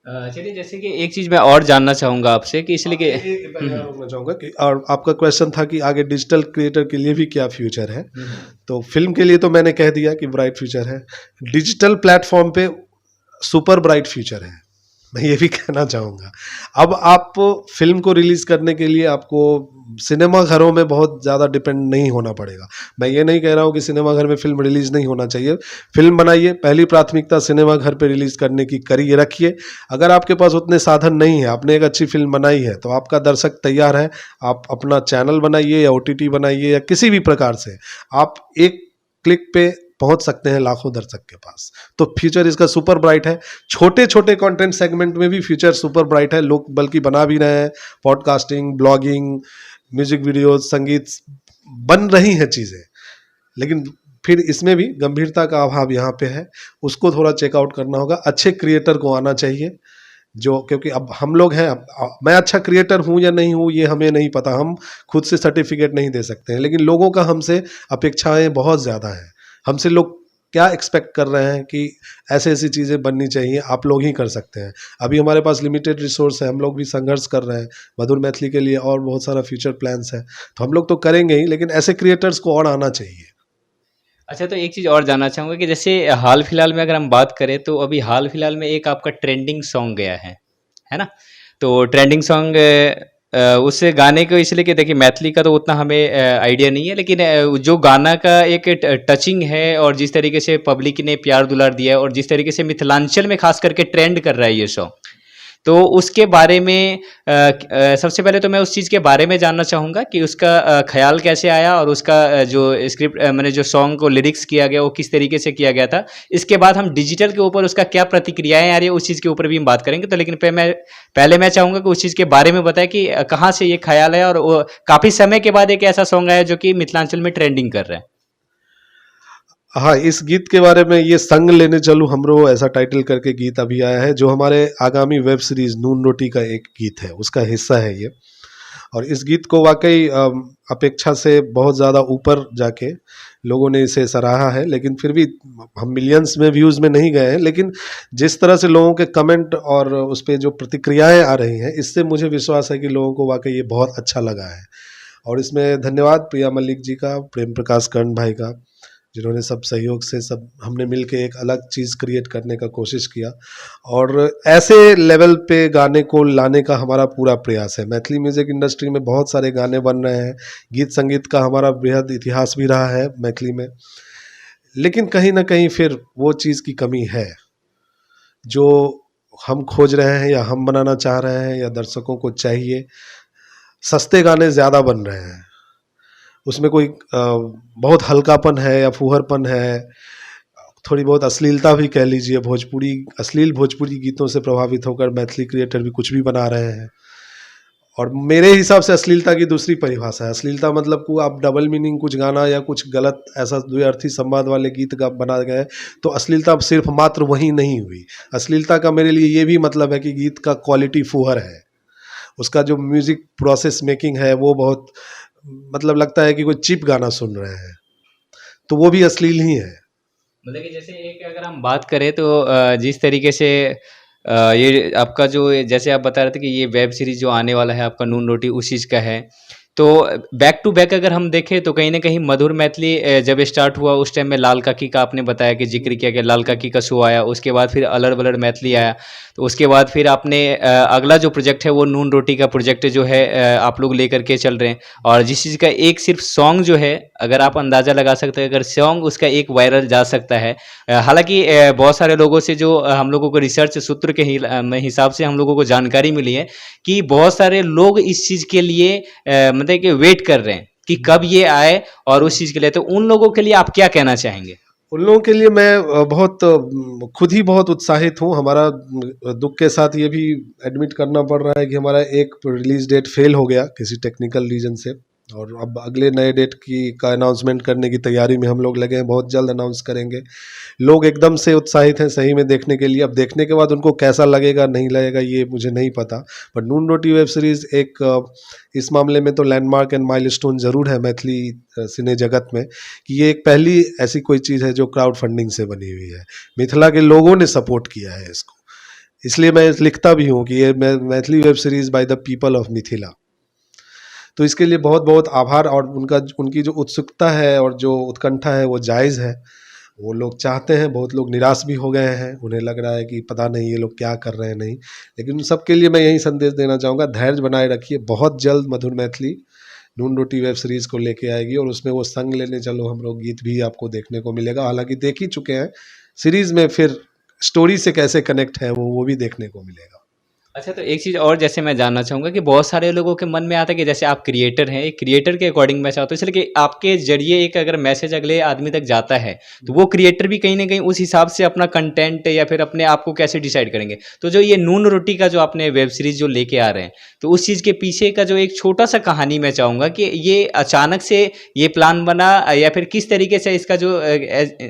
चलिए, जैसे कि एक चीज़ मैं और जानना चाहूँगा आपसे कि इसलिए कि मैं यहाँ रोकना चाहूँगा कि, और आपका क्वेश्चन था कि आगे डिजिटल क्रिएटर के लिए भी क्या फ्यूचर है। तो फिल्म के लिए तो मैंने कह दिया कि ब्राइट फ्यूचर है, डिजिटल प्लेटफॉर्म पे सुपर ब्राइट फ्यूचर है, मैं ये भी कहना चाहूँगा। अब आप फिल्म को रिलीज़ करने के लिए आपको सिनेमा घरों में बहुत ज़्यादा डिपेंड नहीं होना पड़ेगा। मैं ये नहीं कह रहा हूँ कि सिनेमा घर में फिल्म रिलीज़ नहीं होना चाहिए, फिल्म बनाइए, पहली प्राथमिकता सिनेमा घर पे रिलीज़ करने की करिए, रखिए। अगर आपके पास उतने साधन नहीं है, आपने एक अच्छी फिल्म बनाई है तो आपका दर्शक तैयार है, आप अपना चैनल बनाइए या OTT बनाइए या किसी भी प्रकार से आप एक क्लिक पे पहुंच सकते हैं लाखों दर्शक के पास। तो फ्यूचर इसका सुपर ब्राइट है। छोटे छोटे कंटेंट सेगमेंट में भी फ्यूचर सुपर ब्राइट है, लोग बल्कि बना भी रहे हैं, पॉडकास्टिंग, ब्लॉगिंग, म्यूजिक वीडियोस, संगीत, बन रही हैं चीज़ें। लेकिन फिर इसमें भी गंभीरता का अभाव यहाँ पे है, उसको थोड़ा चेकआउट करना होगा। अच्छे क्रिएटर को आना चाहिए, जो, क्योंकि अब हम लोग हैं, मैं अच्छा क्रिएटर हूँ या नहीं हूँ ये हमें नहीं पता, हम खुद से सर्टिफिकेट नहीं दे सकते हैं, लेकिन लोगों का हमसे अपेक्षाएं बहुत ज़्यादा हैं। हमसे लोग क्या एक्सपेक्ट कर रहे हैं कि ऐसे ऐसी चीज़ें बननी चाहिए, आप लोग ही कर सकते हैं। अभी हमारे पास लिमिटेड रिसोर्स है, हम लोग भी संघर्ष कर रहे हैं मधुर मैथिली के लिए, और बहुत सारा फ्यूचर प्लान्स है, तो हम लोग तो करेंगे ही, लेकिन ऐसे क्रिएटर्स को और आना चाहिए। अच्छा, तो एक चीज़ और जानना चाहूँगा कि जैसे हाल फिलहाल में अगर हम बात करें तो अभी हाल फिलहाल में एक आपका ट्रेंडिंग सॉन्ग गया है ना? तो ट्रेंडिंग सॉन्ग उस गाने को इसलिए कि देखिए मैथिली का तो उतना हमें आइडिया नहीं है, लेकिन जो गाना का एक टचिंग है और जिस तरीके से पब्लिक ने प्यार दुलार दिया है और जिस तरीके से मिथिलांचल में खास करके ट्रेंड कर रहा है ये सॉन्ग, तो उसके बारे में सबसे पहले तो मैं उस चीज़ के बारे में जानना चाहूँगा कि उसका ख़्याल कैसे आया और उसका जो स्क्रिप्ट मैंने जो सॉन्ग को लिरिक्स किया गया वो किस तरीके से किया गया था। इसके बाद हम डिजिटल के ऊपर उसका क्या प्रतिक्रियाएँ आ रही है उस चीज़ के ऊपर भी हम बात करेंगे। तो लेकिन पहले मैं चाहूँगा कि उस चीज़ के बारे में बताएं कि कहाँ से ये ख़्याल है और वो काफ़ी समय के बाद एक ऐसा सॉन्ग आया जो कि मिथिलांचल में ट्रेंडिंग कर रहा है। हाँ, इस गीत के बारे में, ये संग लेने चलूं हमरो ऐसा टाइटल करके गीत अभी आया है, जो हमारे आगामी वेब सीरीज नून रोटी का एक गीत है, उसका हिस्सा है ये। और इस गीत को वाकई अपेक्षा से बहुत ज़्यादा ऊपर जाके लोगों ने इसे सराहा है, लेकिन फिर भी हम मिलियंस में व्यूज़ में नहीं गए हैं। लेकिन जिस तरह से लोगों के कमेंट और उस पर जो प्रतिक्रियाएं आ रही हैं, इससे मुझे विश्वास है कि लोगों को वाकई ये बहुत अच्छा लगा है। और इसमें धन्यवाद प्रिया मलिक जी का, प्रेम प्रकाश कर्ण भाई का, जिन्होंने सब सहयोग से, सब हमने मिल के एक अलग चीज़ क्रिएट करने का कोशिश किया। और ऐसे लेवल पे गाने को लाने का हमारा पूरा प्रयास है। मैथिली म्यूज़िक इंडस्ट्री में बहुत सारे गाने बन रहे हैं, गीत संगीत का हमारा बेहद इतिहास भी रहा है मैथिली में, लेकिन कहीं ना कहीं फिर वो चीज़ की कमी है जो हम खोज रहे हैं या हम बनाना चाह रहे हैं या दर्शकों को चाहिए। सस्ते गाने ज़्यादा बन रहे हैं, उसमें कोई बहुत हल्कापन है या फूहरपन है, थोड़ी बहुत अश्लीलता भी कह लीजिए, भोजपुरी, अश्लील भोजपुरी गीतों से प्रभावित होकर मैथिली क्रिएटर भी कुछ भी बना रहे हैं। और मेरे हिसाब से अश्लीलता की दूसरी परिभाषा है, अश्लीलता मतलब को आप डबल मीनिंग कुछ गाना या कुछ गलत ऐसा द्व्यर्थी संवाद वाले गीत का बना गए, तो अश्लीलता सिर्फ मात्र वही नहीं हुई। अश्लीलता का मेरे लिए ये भी मतलब है कि गीत का क्वालिटी फूहर है, उसका जो म्यूज़िक प्रोसेस मेकिंग है वो बहुत, मतलब लगता है कि कोई चिप गाना सुन रहे हैं, तो वो भी अश्लील ही है। मतलब कि जैसे एक अगर हम बात करें तो जिस तरीके से ये आपका जो जैसे आप बता रहे थे कि ये वेब सीरीज़ जो आने वाला है आपका नून रोटी उस चीज़ का है, तो बैक टू बैक अगर हम देखें तो कहीं न कहीं मधुर मैथिली जब स्टार्ट हुआ उस टाइम में लाल काकी का आपने बताया कि ज़िक्र किया कि लाल काकी का शो आया, उसके बाद फिर अलड़ बलड़ मैथिली आया, तो उसके बाद फिर आपने अगला जो प्रोजेक्ट है वो नून रोटी का प्रोजेक्ट जो है आप लोग लेकर के चल रहे हैं। और जिस चीज़ का एक सिर्फ सॉन्ग जो है, अगर आप अंदाज़ा लगा सकते हैं अगर सॉन्ग उसका एक वायरल जा सकता है, हालाँकि बहुत सारे लोगों से जो हम लोगों को रिसर्च सूत्र के हिसाब से हम लोगों को जानकारी मिली है कि बहुत सारे लोग इस चीज़ के लिए मतलब कि वेट कर रहे हैं कि कब ये आए और उस चीज़ के लिए, तो उन लोगों के लिए आप क्या कहना चाहेंगे? उन लोगों के लिए मैं बहुत खुद ही बहुत उत्साहित हूँ। हमारा दुख के साथ ये भी एडमिट करना पड़ रहा है कि हमारा एक रिलीज डेट फेल हो गया किसी टेक्निकल रीजन से, और अब अगले नए डेट का अनाउंसमेंट करने की तैयारी में हम लोग लगे हैं। बहुत जल्द अनाउंस करेंगे। लोग एकदम से उत्साहित हैं सही में देखने के लिए। अब देखने के बाद उनको कैसा लगेगा नहीं लगेगा ये मुझे नहीं पता, but Noon roti web series एक इस मामले में तो लैंडमार्क एंड माइलस्टोन ज़रूर है मैथिली सिने जगत में, कि ये एक पहली ऐसी कोई चीज़ है जो क्राउड फंडिंग से बनी हुई है। मिथिला के लोगों ने सपोर्ट किया है इसको, इसलिए मैं लिखता भी हूँ कि ये Maithili web series by the people of Mithila. तो इसके लिए बहुत बहुत आभार, और उनकी जो उत्सुकता है और जो उत्कंठा है वो जायज़ है। वो लोग चाहते हैं, बहुत लोग निराश भी हो गए हैं, उन्हें लग रहा है कि पता नहीं ये लोग क्या कर रहे हैं नहीं, लेकिन उन सबके लिए मैं यही संदेश देना चाहूँगा, धैर्य बनाए रखिए। बहुत जल्द मधुर मैथिली नून रोटी वेब सीरीज़ को लेके आएगी, और उसमें वो संग लेने चलो हम लोग गीत भी आपको देखने को मिलेगा। हालांकि देख ही चुके हैं सीरीज़ में, फिर स्टोरी से कैसे कनेक्ट है वो भी देखने को मिलेगा। अच्छा, तो एक चीज़ और जैसे मैं जानना चाहूँगा कि बहुत सारे लोगों के मन में आता है कि जैसे आप क्रिएटर हैं, एक क्रिएटर के अकॉर्डिंग मैं चाहता हूँ इसलिए कि आपके ज़रिए एक अगर मैसेज अगले आदमी तक जाता है, तो वो क्रिएटर भी कहीं न कहीं उस हिसाब से अपना कंटेंट या फिर अपने आप को कैसे डिसाइड करेंगे। तो जो ये नून रोटी का जो आपने वेब सीरीज़ जो लेके आ रहे हैं, तो उस चीज़ के पीछे का जो एक छोटा-सा कहानी मैं चाहूँगा कि ये अचानक से ये प्लान बना या फिर किस तरीके से इसका जो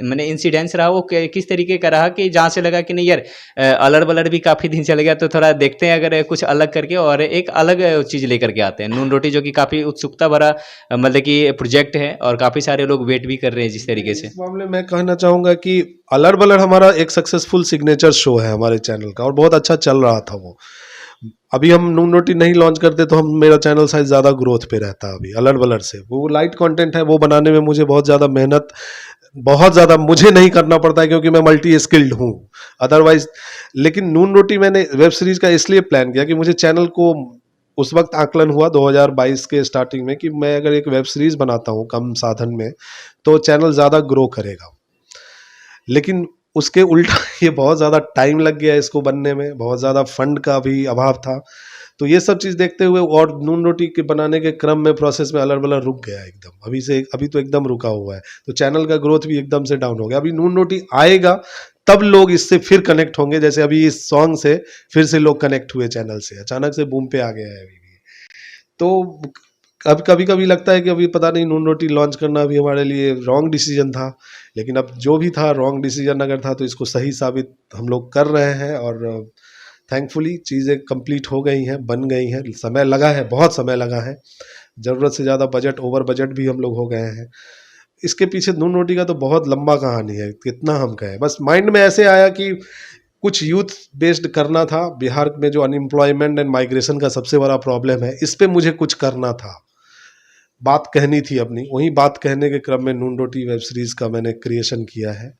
माने इंसिडेंस रहा वो किस तरीके का रहा कि जहाँ से लगा कि नहीं यार अलड़-बलड़ भी काफ़ी दिन चल गया, तो थोड़ा देखते हैं अगर कुछ अलग करके और एक अलग चीज़ लेकर के आते हैं। नून रोटी जो कि काफ़ी उत्सुकता भरा मतलब कि प्रोजेक्ट है और काफ़ी सारे लोग वेट भी कर रहे हैं जिस तरीके से। इस मामले में कहना चाहूँगा कि अलड़ बलड़ हमारा एक सक्सेसफुल सिग्नेचर शो है हमारे चैनल का, और बहुत अच्छा चल रहा था वो। अभी हम नून रोटी नहीं लॉन्च करते तो हम मेरा चैनल शायद ज़्यादा ग्रोथ पे रहता। अभी अलड़ बलड़ से वो लाइट कंटेंट है, वो बनाने में मुझे बहुत ज़्यादा मेहनत, बहुत ज़्यादा मुझे नहीं करना पड़ता है क्योंकि मैं मल्टी स्किल्ड हूँ अदरवाइज। लेकिन नून रोटी मैंने वेब सीरीज़ का इसलिए प्लान किया कि मुझे चैनल को उस वक्त आकलन हुआ 2022 के स्टार्टिंग में कि मैं अगर एक वेब सीरीज़ बनाता हूँ कम साधन में तो चैनल ज़्यादा ग्रो करेगा। लेकिन उसके उल्टा ये बहुत ज़्यादा टाइम लग गया इसको बनने में, बहुत ज़्यादा फंड का भी अभाव था। तो ये सब चीज़ देखते हुए और नून रोटी के बनाने के क्रम में प्रोसेस में अलड़ बलड़ रुक गया एकदम। अभी तो एकदम रुका हुआ है, तो चैनल का ग्रोथ भी एकदम से डाउन हो गया। अभी नून रोटी आएगा तब लोग इससे फिर कनेक्ट होंगे, जैसे अभी इस सॉन्ग से फिर से लोग कनेक्ट हुए चैनल से, अचानक से बूम पे आ गया है अभी भी। तो अब कभी कभी लगता है कि अभी पता नहीं नून रोटी लॉन्च करना भी हमारे लिए रॉन्ग डिसीजन था, लेकिन अब जो भी था रॉन्ग डिसीजन अगर था तो इसको सही साबित हम लोग कर रहे हैं। और थैंकफुली चीज़ें कंप्लीट हो गई हैं, बन गई हैं। समय लगा है, बहुत समय लगा है, ज़रूरत से ज़्यादा बजट, ओवर बजट भी हम लोग हो गए हैं। इसके पीछे नून रोटी का तो बहुत लंबा कहानी है, कितना हम कहें। बस माइंड में ऐसे आया कि कुछ यूथ बेस्ड करना था। बिहार में जो अनएम्प्लॉयमेंट एंड माइग्रेशन का सबसे बड़ा प्रॉब्लम है, इस पे मुझे कुछ करना था, बात कहनी थी अपनी। वही बात कहने के क्रम में नून रोटी वेब सीरीज़ का मैंने क्रिएशन किया है।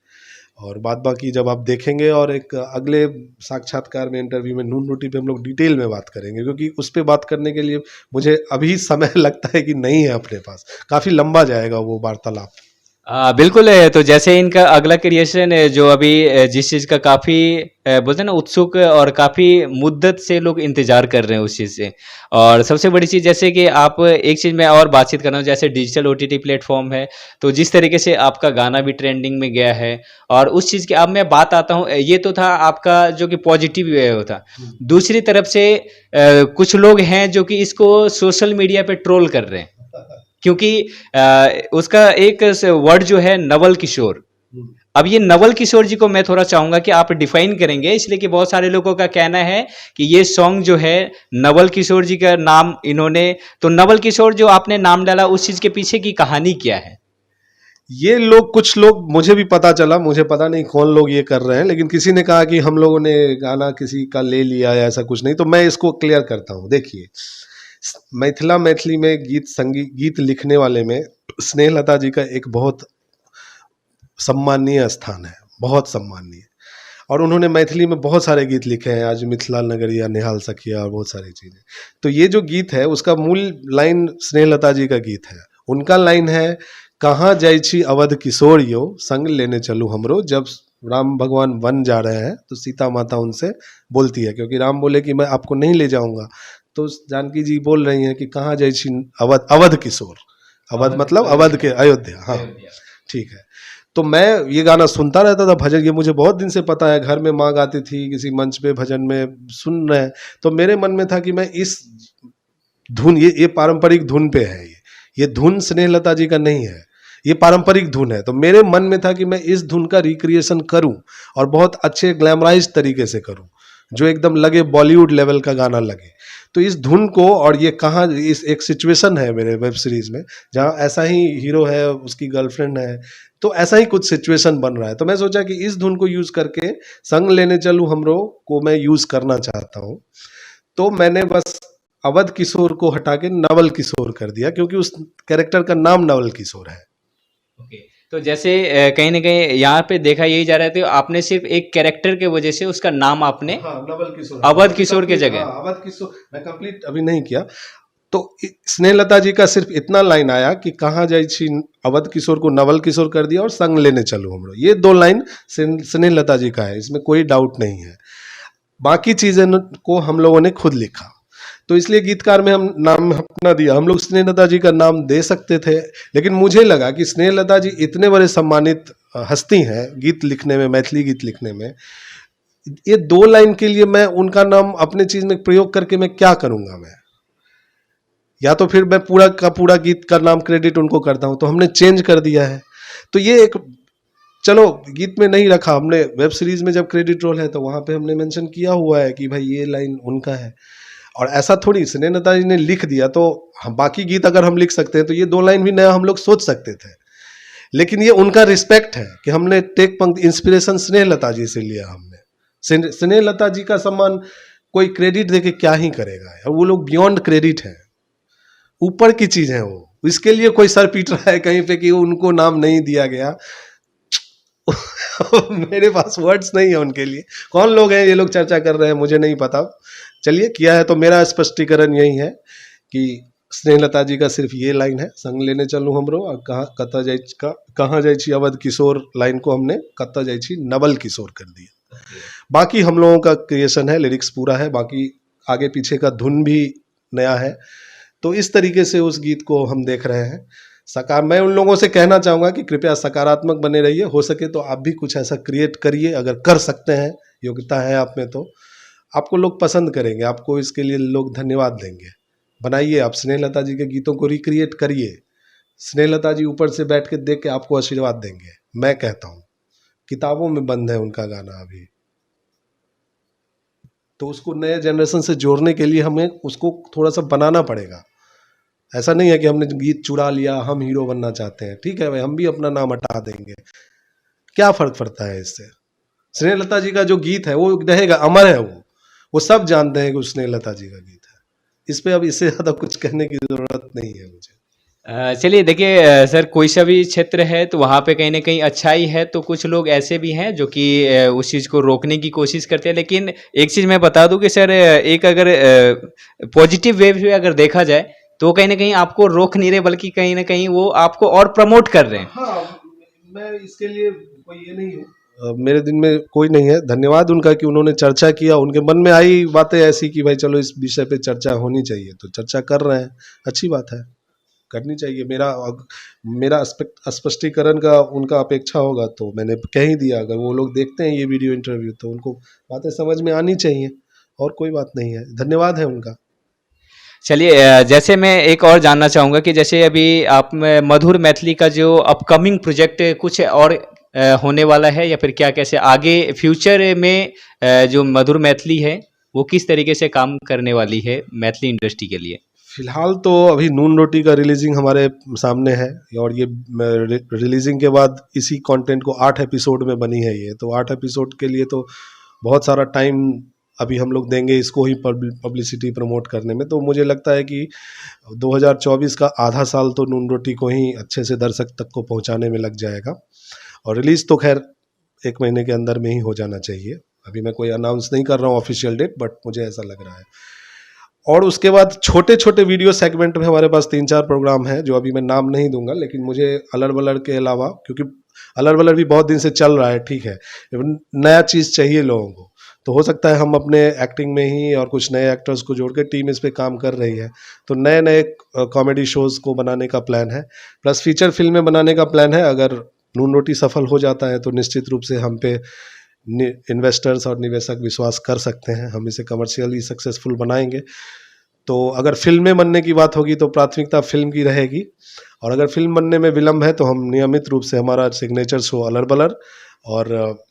और बाद बाकी जब आप देखेंगे और एक अगले साक्षात्कार में, इंटरव्यू में, नून रोटी पे हम लोग डिटेल में बात करेंगे, क्योंकि उस पर बात करने के लिए मुझे अभी समय लगता है कि नहीं है अपने पास, काफ़ी लंबा जाएगा वो वार्तालाप। बिल्कुल है। तो जैसे इनका अगला क्रिएशन है जो अभी जिस चीज़ का काफ़ी बोलते हैं ना उत्सुक और काफ़ी मुद्दत से लोग इंतज़ार कर रहे हैं उस चीज़ से। और सबसे बड़ी चीज़ जैसे कि आप एक चीज़ मैं और बातचीत कर रहा हूँ, जैसे डिजिटल ओटीटी प्लेटफॉर्म है, तो जिस तरीके से आपका गाना भी ट्रेंडिंग में गया है और उस चीज़ की अब मैं बात आता हूँ, ये तो था आपका जो कि पॉजिटिव वे था। दूसरी तरफ से कुछ लोग हैं जो कि इसको सोशल मीडिया पे ट्रोल कर रहे हैं, क्योंकि उसका एक वर्ड जो है नवल किशोर। अब ये नवल किशोर जी को मैं थोड़ा चाहूंगा कि आप डिफाइन करेंगे, इसलिए कि बहुत सारे लोगों का कहना है कि ये सॉन्ग जो है नवल किशोर जी का नाम इन्होंने, तो नवल किशोर जो आपने नाम डाला उस चीज के पीछे की कहानी क्या है? ये लोग, कुछ लोग, मुझे भी पता चला, मुझे पता नहीं कौन लोग ये कर रहे हैं, लेकिन किसी ने कहा कि हम लोगों ने गाना किसी का ले लिया या ऐसा कुछ नहीं। तो मैं इसको क्लियर करता हूँ। देखिए, मैथिली में गीत लिखने वाले में स्नेहलता जी का एक बहुत सम्माननीय स्थान है, बहुत सम्माननीय। और उन्होंने मैथिली में बहुत सारे गीत लिखे हैं, आज मिथिला नगरिया, निहाल सखिया और बहुत सारी चीज़ें। तो ये जो गीत है उसका मूल लाइन स्नेहलता जी का गीत है। उनका लाइन है, कहाँ जाइ छी अवध किशोर यो, संग लेने चलूँ हमरो। जब राम भगवान वन जा रहे हैं तो सीता माता उनसे बोलती है, क्योंकि राम बोले कि मैं आपको नहीं ले जाऊंगा, तो जानकी जी बोल रही हैं कि कहाँ जाइ छी अवध किशोर। अवध मतलब अवध के, अयोध्या, हाँ ठीक है। तो मैं ये गाना सुनता रहता था, भजन, ये मुझे बहुत दिन से पता है, घर में माँ गाती थी, किसी मंच पे भजन में सुन रहे हैं, तो मेरे मन में था कि मैं इस धुन, ये पारंपरिक धुन पे है, ये धुन स्नेहलता जी का नहीं है, ये पारंपरिक धुन है। तो मेरे मन में था कि मैं इस धुन का रिक्रिएशन करूं और बहुत अच्छे ग्लैमराइज तरीके से करूं, जो एकदम लगे बॉलीवुड लेवल का गाना लगे। तो इस धुन को, और ये कहाँ, इस एक सिचुएशन है मेरे वेब सीरीज में जहाँ ऐसा ही हीरो है, उसकी गर्लफ्रेंड है, तो ऐसा ही कुछ सिचुएशन बन रहा है। तो मैं सोचा कि इस धुन को यूज करके संग लेने चलूं हमरो को मैं यूज करना चाहता हूँ। तो मैंने बस अवध किशोर को हटा के नवल किशोर कर दिया, क्योंकि उस कैरेक्टर का नाम नवल किशोर है। ओके। तो जैसे कहीं ना कहीं यहाँ पे देखा यही जा रहा है, तो आपने सिर्फ एक कैरेक्टर के वजह से उसका नाम आपने हाँ, नवल किशोर, अवध किशोर के जगह। हाँ, अवध किशोर मैं कंप्लीट अभी नहीं किया। तो स्नेहलता जी का सिर्फ इतना लाइन आया कि कहाँ जाई छी, अवध किशोर को नवल किशोर कर दिया और संग लेने चलो हम लोग, ये 2 लाइन स्नेहलता जी का है, इसमें कोई डाउट नहीं है। बाकी चीजें को हम लोगों ने खुद लिखा, तो इसलिए गीतकार में हम नाम अपना दिया। हम लोग स्नेहलता जी का नाम दे सकते थे, लेकिन मुझे लगा कि स्नेहलता जी इतने बड़े सम्मानित हस्ती हैं गीत लिखने में, मैथिली गीत लिखने में, ये 2 लाइन के लिए मैं उनका नाम अपने चीज में प्रयोग करके मैं क्या करूंगा? मैं या तो फिर मैं पूरा का पूरा गीत का नाम क्रेडिट उनको करता हूं, तो हमने चेंज कर दिया है। तो ये एक, चलो गीत में नहीं रखा हमने, वेब सीरीज में जब क्रेडिट रोल है तो वहां पे हमने मेंशन किया हुआ है कि भाई ये लाइन उनका है। और ऐसा थोड़ी स्नेहलता जी ने लिख दिया तो हम बाकी गीत अगर हम लिख सकते हैं तो ये 2 लाइन भी नया हम लोग सोच सकते थे, लेकिन ये उनका रिस्पेक्ट है कि हमने टेक पंक्ति इंस्पिरेशन स्नेहलता जी से लिया। हमने स्नेहलता जी का सम्मान कोई क्रेडिट देके क्या ही करेगा, और वो लोग बियॉन्ड क्रेडिट है, ऊपर की चीज है वो। इसके लिए कोई सर पीट रहा है कहीं पे कि उनको नाम नहीं दिया गया मेरे पास वर्ड्स नहीं है उनके लिए। कौन लोग हैं ये लोग चर्चा कर रहे हैं, मुझे नहीं पता। चलिए, किया है तो मेरा स्पष्टीकरण यही है कि स्नेहलता जी का सिर्फ ये लाइन है, संग लेने चलूं हमरो, और कहाँ जाई छी अवध किशोर लाइन को हमने कत्ता जाई छी नवल किशोर कर दिया। बाकी हम लोगों का क्रिएशन है, लिरिक्स पूरा है, बाकी आगे पीछे का धुन भी नया है। तो इस तरीके से उस गीत को हम देख रहे हैं। मैं उन लोगों से कहना चाहूँगा कि कृपया सकारात्मक बने रहिए, हो सके तो आप भी कुछ ऐसा क्रिएट करिए, अगर कर सकते हैं, योग्यता है आप में तो आपको लोग पसंद करेंगे, आपको इसके लिए लोग धन्यवाद देंगे। बनाइए, आप स्नेहलता जी के गीतों को रिक्रिएट करिए, स्नेहलता जी ऊपर से बैठ के देख के आपको आशीर्वाद देंगे। मैं कहता हूँ किताबों में बंद है उनका गाना अभी, तो उसको नए जनरेशन से जोड़ने के लिए हमें उसको थोड़ा सा बनाना पड़ेगा। ऐसा नहीं है कि हमने गीत चुरा लिया, हम हीरो बनना चाहते हैं, ठीक है भाई, हम भी अपना नाम हटा देंगे, क्या फर्क पड़ता है इससे? स्नेहलता जी का जो गीत है वो रहेगा, अमर है, वो सब जानते हैं कि वो स्नेहलता जी का गीत है। इस पे अब इससे ज्यादा कुछ कहने की जरूरत नहीं है मुझे। चलिए देखिए सर, कोई सा भी क्षेत्र है तो वहाँ पे कहीं ना कहीं अच्छाई है, तो कुछ लोग ऐसे भी हैं जो कि उस चीज़ को रोकने की कोशिश करते हैं। लेकिन एक चीज़ मैं बता दूं कि सर, एक अगर पॉजिटिव वे भी अगर देखा जाए तो कहीं ना कहीं आपको रोक नहीं रहे, बल्कि कहीं ना कहीं वो आपको और प्रमोट कर रहे हैं। हाँ, मैं इसके लिए कोई ये नहीं हूँ, मेरे दिन में कोई नहीं है। धन्यवाद उनका कि उन्होंने चर्चा किया, उनके मन में आई बातें ऐसी कि भाई चलो इस विषय पे चर्चा होनी चाहिए, तो चर्चा कर रहे हैं, अच्छी बात है, करनी चाहिए। मेरा स्पष्टीकरण का उनका अपेक्षा होगा तो मैंने कह ही दिया। अगर वो लोग देखते हैं ये वीडियो इंटरव्यू तो उनको बातें समझ में आनी चाहिए, और कोई बात नहीं है। धन्यवाद है उनका। चलिए जैसे मैं एक और जानना चाहूँगा कि जैसे अभी आप मधुर मैथिली का जो अपकमिंग प्रोजेक्ट कुछ और होने वाला है, या फिर क्या, कैसे आगे फ्यूचर में जो मधुर मैथिली है वो किस तरीके से काम करने वाली है मैथिली इंडस्ट्री के लिए? फिलहाल तो अभी नून रोटी का रिलीजिंग हमारे सामने है, और ये रिलीजिंग के बाद इसी कंटेंट को 8 एपिसोड में बनी है ये, तो 8 एपिसोड के लिए तो बहुत सारा टाइम अभी हम लोग देंगे इसको ही पब्लिसिटी प्रमोट करने में। तो मुझे लगता है कि 2024 का आधा साल तो नून रोटी को ही अच्छे से दर्शक तक को पहुंचाने में लग जाएगा, और रिलीज तो खैर 1 महीने के अंदर में ही हो जाना चाहिए। अभी मैं कोई अनाउंस नहीं कर रहा हूँ ऑफिशियल डेट, बट मुझे ऐसा लग रहा है। और उसके बाद छोटे छोटे वीडियो सेगमेंट में हमारे पास 3-4 प्रोग्राम हैं, जो अभी मैं नाम नहीं दूंगा, लेकिन मुझे अलर बलर के अलावा, क्योंकि अलर बलर भी बहुत दिन से चल रहा है, ठीक है, नया चीज़ चाहिए लोगों को, तो हो सकता है हम अपने एक्टिंग में ही और कुछ नए एक्टर्स को जोड़ के टीम इस पे काम कर रही है, तो नए नए कॉमेडी शोज़ को बनाने का प्लान है, प्लस फीचर फिल्में बनाने का प्लान है। अगर नून रोटी सफल हो जाता है तो निश्चित रूप से हम पे इन्वेस्टर्स और निवेशक विश्वास कर सकते हैं, हम इसे कमर्शियली सक्सेसफुल बनाएंगे। तो अगर फिल्में बनने की बात होगी तो प्राथमिकता फिल्म की रहेगी, और अगर फिल्म बनने में विलम्ब है तो हम नियमित रूप से हमारा सिग्नेचर शो अलर बलर और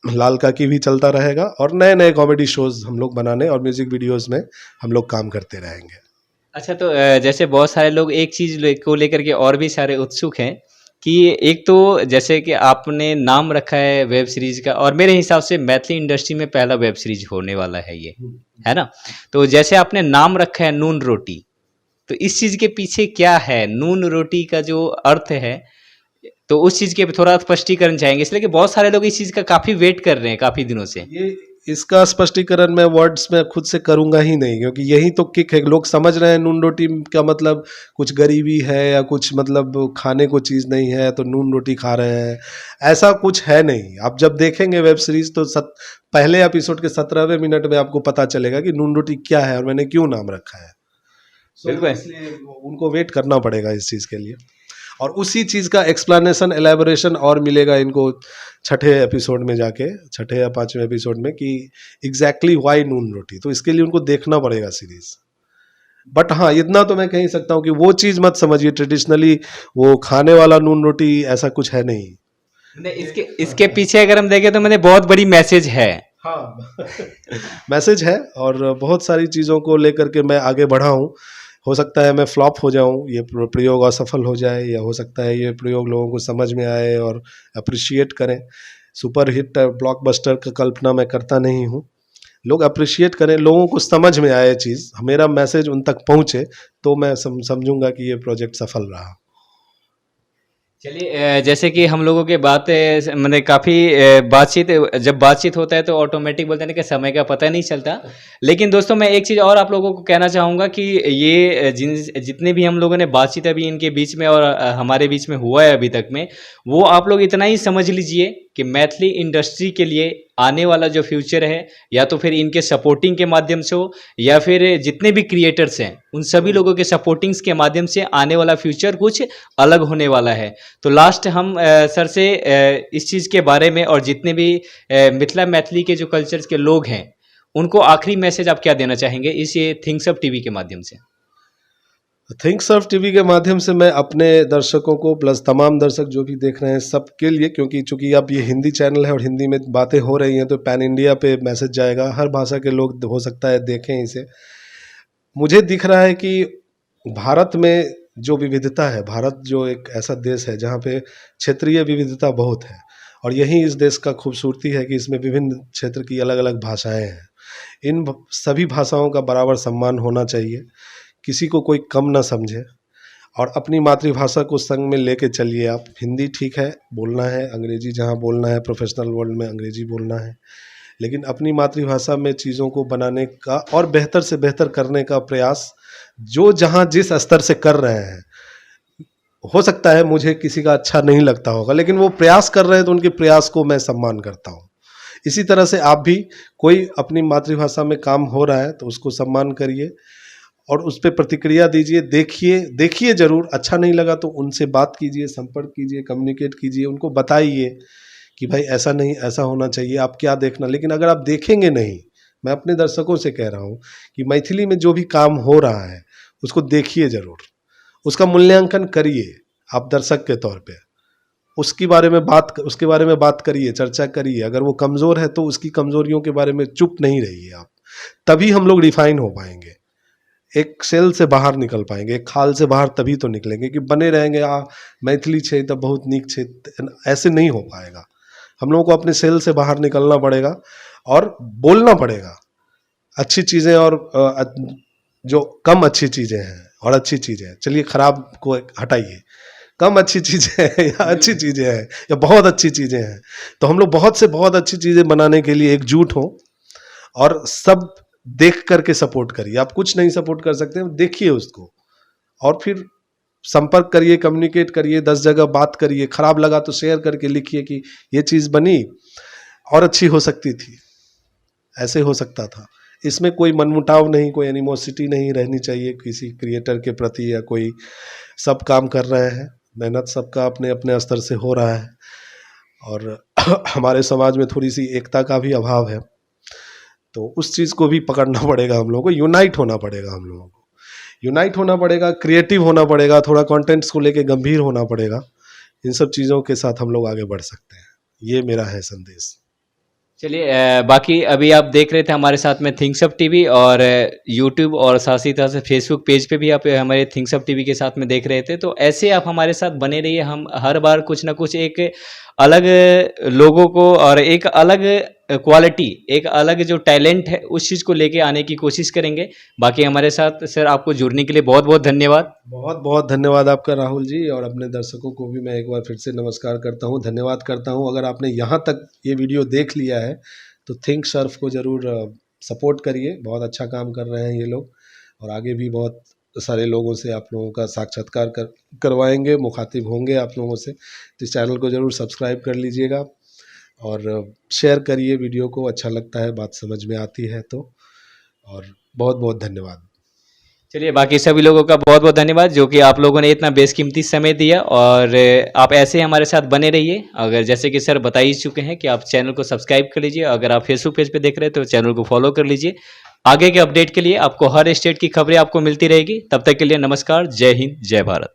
लाल काकी भी चलता रहेगा, और नए नए कॉमेडी शोज हम लोग बनाने और म्यूजिक वीडियोस में हम लोग काम करते रहेंगे। अच्छा, तो जैसे बहुत सारे लोग एक चीज़ को लेकर के और भी सारे उत्सुक हैं कि एक तो जैसे कि आपने नाम रखा है वेब सीरीज़ का, और मेरे हिसाब से मैथिली इंडस्ट्री में पहला वेब सीरीज होने वाला है ये, है ना? तो जैसे आपने नाम रखा है नून रोटी, तो इस चीज़ के पीछे क्या है? नून रोटी का जो अर्थ है, तो उस चीज़ के थोड़ा स्पष्टीकरण चाहेंगे, इसलिए कि बहुत सारे लोग इस चीज़ का काफ़ी वेट कर रहे हैं काफ़ी दिनों से। ये इसका स्पष्टीकरण मैं वर्ड्स में खुद से करूंगा ही नहीं, क्योंकि यही तो किक है। लोग समझ रहे हैं नून रोटी का मतलब कुछ गरीबी है या कुछ मतलब खाने को चीज़ नहीं है तो नून रोटी खा रहे हैं, ऐसा कुछ है नहीं। आप जब देखेंगे वेब सीरीज तो पहले एपिसोड के 17वें मिनट में आपको पता चलेगा कि नून रोटी क्या है और मैंने क्यों नाम रखा है। बिल्कुल। इसलिए उनको वेट करना पड़ेगा इस चीज़ के लिए, और उसी चीज़ का एक्सप्लेनेशन एलेबोरेशन और मिलेगा इनको छठे एपिसोड में जाके, छठे या पांचवें एपिसोड में, कि एग्जैक्टली व्हाई नून रोटी। तो इसके लिए उनको देखना पड़ेगा सीरीज। बट हाँ, इतना तो मैं कह ही सकता हूँ कि वो चीज़ मत समझिए ट्रेडिशनली वो खाने वाला नून रोटी, ऐसा कुछ है नहीं। नहीं, इसके पीछे अगर हम देखें तो मैंने बहुत बड़ी मैसेज है। हाँ मैसेज है, और बहुत सारी चीज़ों को लेकर के मैं आगे बढ़ा हूँ। हो सकता है मैं फ्लॉप हो जाऊं, ये प्रयोग असफल हो जाए, या हो सकता है ये प्रयोग लोगों को समझ में आए और अप्रिशिएट करें। सुपर हिट ब्लॉकबस्टर का कल्पना मैं करता नहीं हूं, लोग अप्रिशिएट करें, लोगों को समझ में आए चीज़, मेरा मैसेज उन तक पहुंचे, तो मैं समझूंगा कि ये प्रोजेक्ट सफल रहा। चलिए, जैसे कि हम लोगों के बातें मतलब काफ़ी बातचीत, जब बातचीत होता है तो ऑटोमेटिक बोलते हैं कि समय का पता नहीं चलता। लेकिन दोस्तों, मैं एक चीज़ और आप लोगों को कहना चाहूँगा कि ये जितने भी हम लोगों ने बातचीत अभी इनके बीच में और हमारे बीच में हुआ है अभी तक में, वो आप लोग इतना ही समझ लीजिए कि मैथिली इंडस्ट्री के लिए आने वाला जो फ्यूचर है, या तो फिर इनके सपोर्टिंग के माध्यम से हो, या फिर जितने भी क्रिएटर्स हैं उन सभी लोगों के सपोर्टिंग्स के माध्यम से आने वाला फ्यूचर कुछ अलग होने वाला है। तो लास्ट हम सर से इस चीज़ के बारे में, और जितने भी मिथिला मैथिली के जो कल्चर्स के लोग हैं उनको आखिरी मैसेज आप क्या देना चाहेंगे इस ये थिंग्स अप टीवी के माध्यम से? थिंक्स ऑफ टीवी के माध्यम से मैं अपने दर्शकों को प्लस तमाम दर्शक जो भी देख रहे हैं सबके लिए, क्योंकि चूंकि अब ये हिंदी चैनल है और हिंदी में बातें हो रही हैं तो पैन इंडिया पे मैसेज जाएगा, हर भाषा के लोग हो सकता है देखें इसे। मुझे दिख रहा है कि भारत में जो विविधता है, भारत जो एक ऐसा देश है जहाँ पे क्षेत्रीय विविधता बहुत है, और यही इस देश का खूबसूरती है कि इसमें विभिन्न क्षेत्र की अलग अलग भाषाएं हैं। इन सभी भाषाओं का बराबर सम्मान होना चाहिए, किसी को कोई कम ना समझे, और अपनी मातृभाषा को संग में लेके चलिए। आप हिंदी ठीक है बोलना है, अंग्रेजी जहाँ बोलना है, प्रोफेशनल वर्ल्ड में अंग्रेजी बोलना है, लेकिन अपनी मातृभाषा में चीज़ों को बनाने का और बेहतर से बेहतर करने का प्रयास जो जहाँ जिस स्तर से कर रहे हैं, हो सकता है मुझे किसी का अच्छा नहीं लगता होगा, लेकिन वो प्रयास कर रहे हैं तो उनके प्रयास को मैं सम्मान करता हूँ। इसी तरह से आप भी कोई अपनी मातृभाषा में काम हो रहा है तो उसको सम्मान करिए और उस पर प्रतिक्रिया दीजिए, देखिए ज़रूर, अच्छा नहीं लगा तो उनसे बात कीजिए, संपर्क कीजिए, कम्युनिकेट कीजिए, उनको बताइए कि भाई ऐसा नहीं, ऐसा होना चाहिए, आप क्या देखना। लेकिन अगर आप देखेंगे नहीं, मैं अपने दर्शकों से कह रहा हूँ कि मैथिली में जो भी काम हो रहा है उसको देखिए ज़रूर, उसका मूल्यांकन करिए आप दर्शक के तौर पे, उसके बारे में बात करिए, चर्चा करिए। अगर वो कमज़ोर है तो उसकी कमज़ोरियों के बारे में चुप नहीं रहिए आप, तभी हम लोग रिफाइन हो पाएंगे, एक सेल से बाहर निकल पाएंगे, एक खाल से बाहर तभी तो निकलेंगे। कि बने रहेंगे मैथिली छे तो बहुत नीक छे, ऐसे नहीं हो पाएगा। हम लोगों को अपने सेल से बाहर निकलना पड़ेगा और बोलना पड़ेगा अच्छी चीज़ें, और जो कम अच्छी चीज़ें हैं और अच्छी चीज़ें हैं, चलिए खराब को हटाइए, कम अच्छी चीज़ें हैं या अच्छी चीज़ें हैं या बहुत अच्छी चीज़ें हैं, तो हम लोग बहुत से बहुत अच्छी चीज़ें बनाने के लिए एकजुट हों और सब देख करके सपोर्ट करिए। आप कुछ नहीं सपोर्ट कर सकते, देखिए उसको और फिर संपर्क करिए, कम्युनिकेट करिए, 10 जगह बात करिए, खराब लगा तो शेयर करके लिखिए कि ये चीज़ बनी और अच्छी हो सकती थी, ऐसे हो सकता था। इसमें कोई मनमुटाव नहीं, कोई एनिमोसिटी नहीं रहनी चाहिए किसी क्रिएटर के प्रति, या कोई, सब काम कर रहे हैं, मेहनत सबका अपने अपने स्तर से हो रहा है। और हमारे समाज में थोड़ी सी एकता का भी अभाव है, तो उस चीज़ को भी पकड़ना पड़ेगा हम लोगों को, यूनाइट होना पड़ेगा हम लोगों को, यूनाइट होना पड़ेगा, क्रिएटिव होना पड़ेगा, थोड़ा कंटेंट्स को लेके गंभीर होना पड़ेगा। इन सब चीज़ों के साथ हम लोग आगे बढ़ सकते हैं, ये मेरा है संदेश। चलिए बाकी अभी आप देख रहे थे हमारे साथ में थिंग्स अप टीवी और यूट्यूब और साथ ही साथ फेसबुक पेज पे भी आप हमारे थिंग्स अप टीवी के साथ में देख रहे थे, तो ऐसे आप हमारे साथ बने रहिए। हम हर बार कुछ ना कुछ एक अलग लोगों को और एक अलग क्वालिटी, एक अलग जो टैलेंट है उस चीज़ को लेके आने की कोशिश करेंगे। बाकी हमारे साथ सर आपको जुड़ने के लिए बहुत बहुत धन्यवाद। बहुत बहुत धन्यवाद आपका राहुल जी, और अपने दर्शकों को भी मैं एक बार फिर से नमस्कार करता हूँ, धन्यवाद करता हूँ। अगर आपने यहाँ तक ये वीडियो देख लिया है तो थिंक सर्फ को ज़रूर सपोर्ट करिए, बहुत अच्छा काम कर रहे हैं ये लोग, और आगे भी बहुत सारे लोगों से आप लोगों का साक्षात्कार करवाएंगे, मुखातिब होंगे आप लोगों से। तो इस चैनल को ज़रूर सब्सक्राइब कर लीजिएगा और शेयर करिए वीडियो को, अच्छा लगता है, बात समझ में आती है तो। और बहुत बहुत धन्यवाद। चलिए बाकी सभी लोगों का बहुत बहुत धन्यवाद जो कि आप लोगों ने इतना बेशकीमती समय दिया, और आप ऐसे ही हमारे साथ बने रहिए। अगर जैसे कि सर बता ही चुके हैं कि आप चैनल को सब्सक्राइब कर लीजिए, अगर आप फेसबुक पेज पे देख रहे हैं तो चैनल को फॉलो कर लीजिए। आगे के अपडेट के लिए आपको हर स्टेट की खबरें आपको मिलती रहेगी। तब तक के लिए नमस्कार, जय हिंद, जय भारत।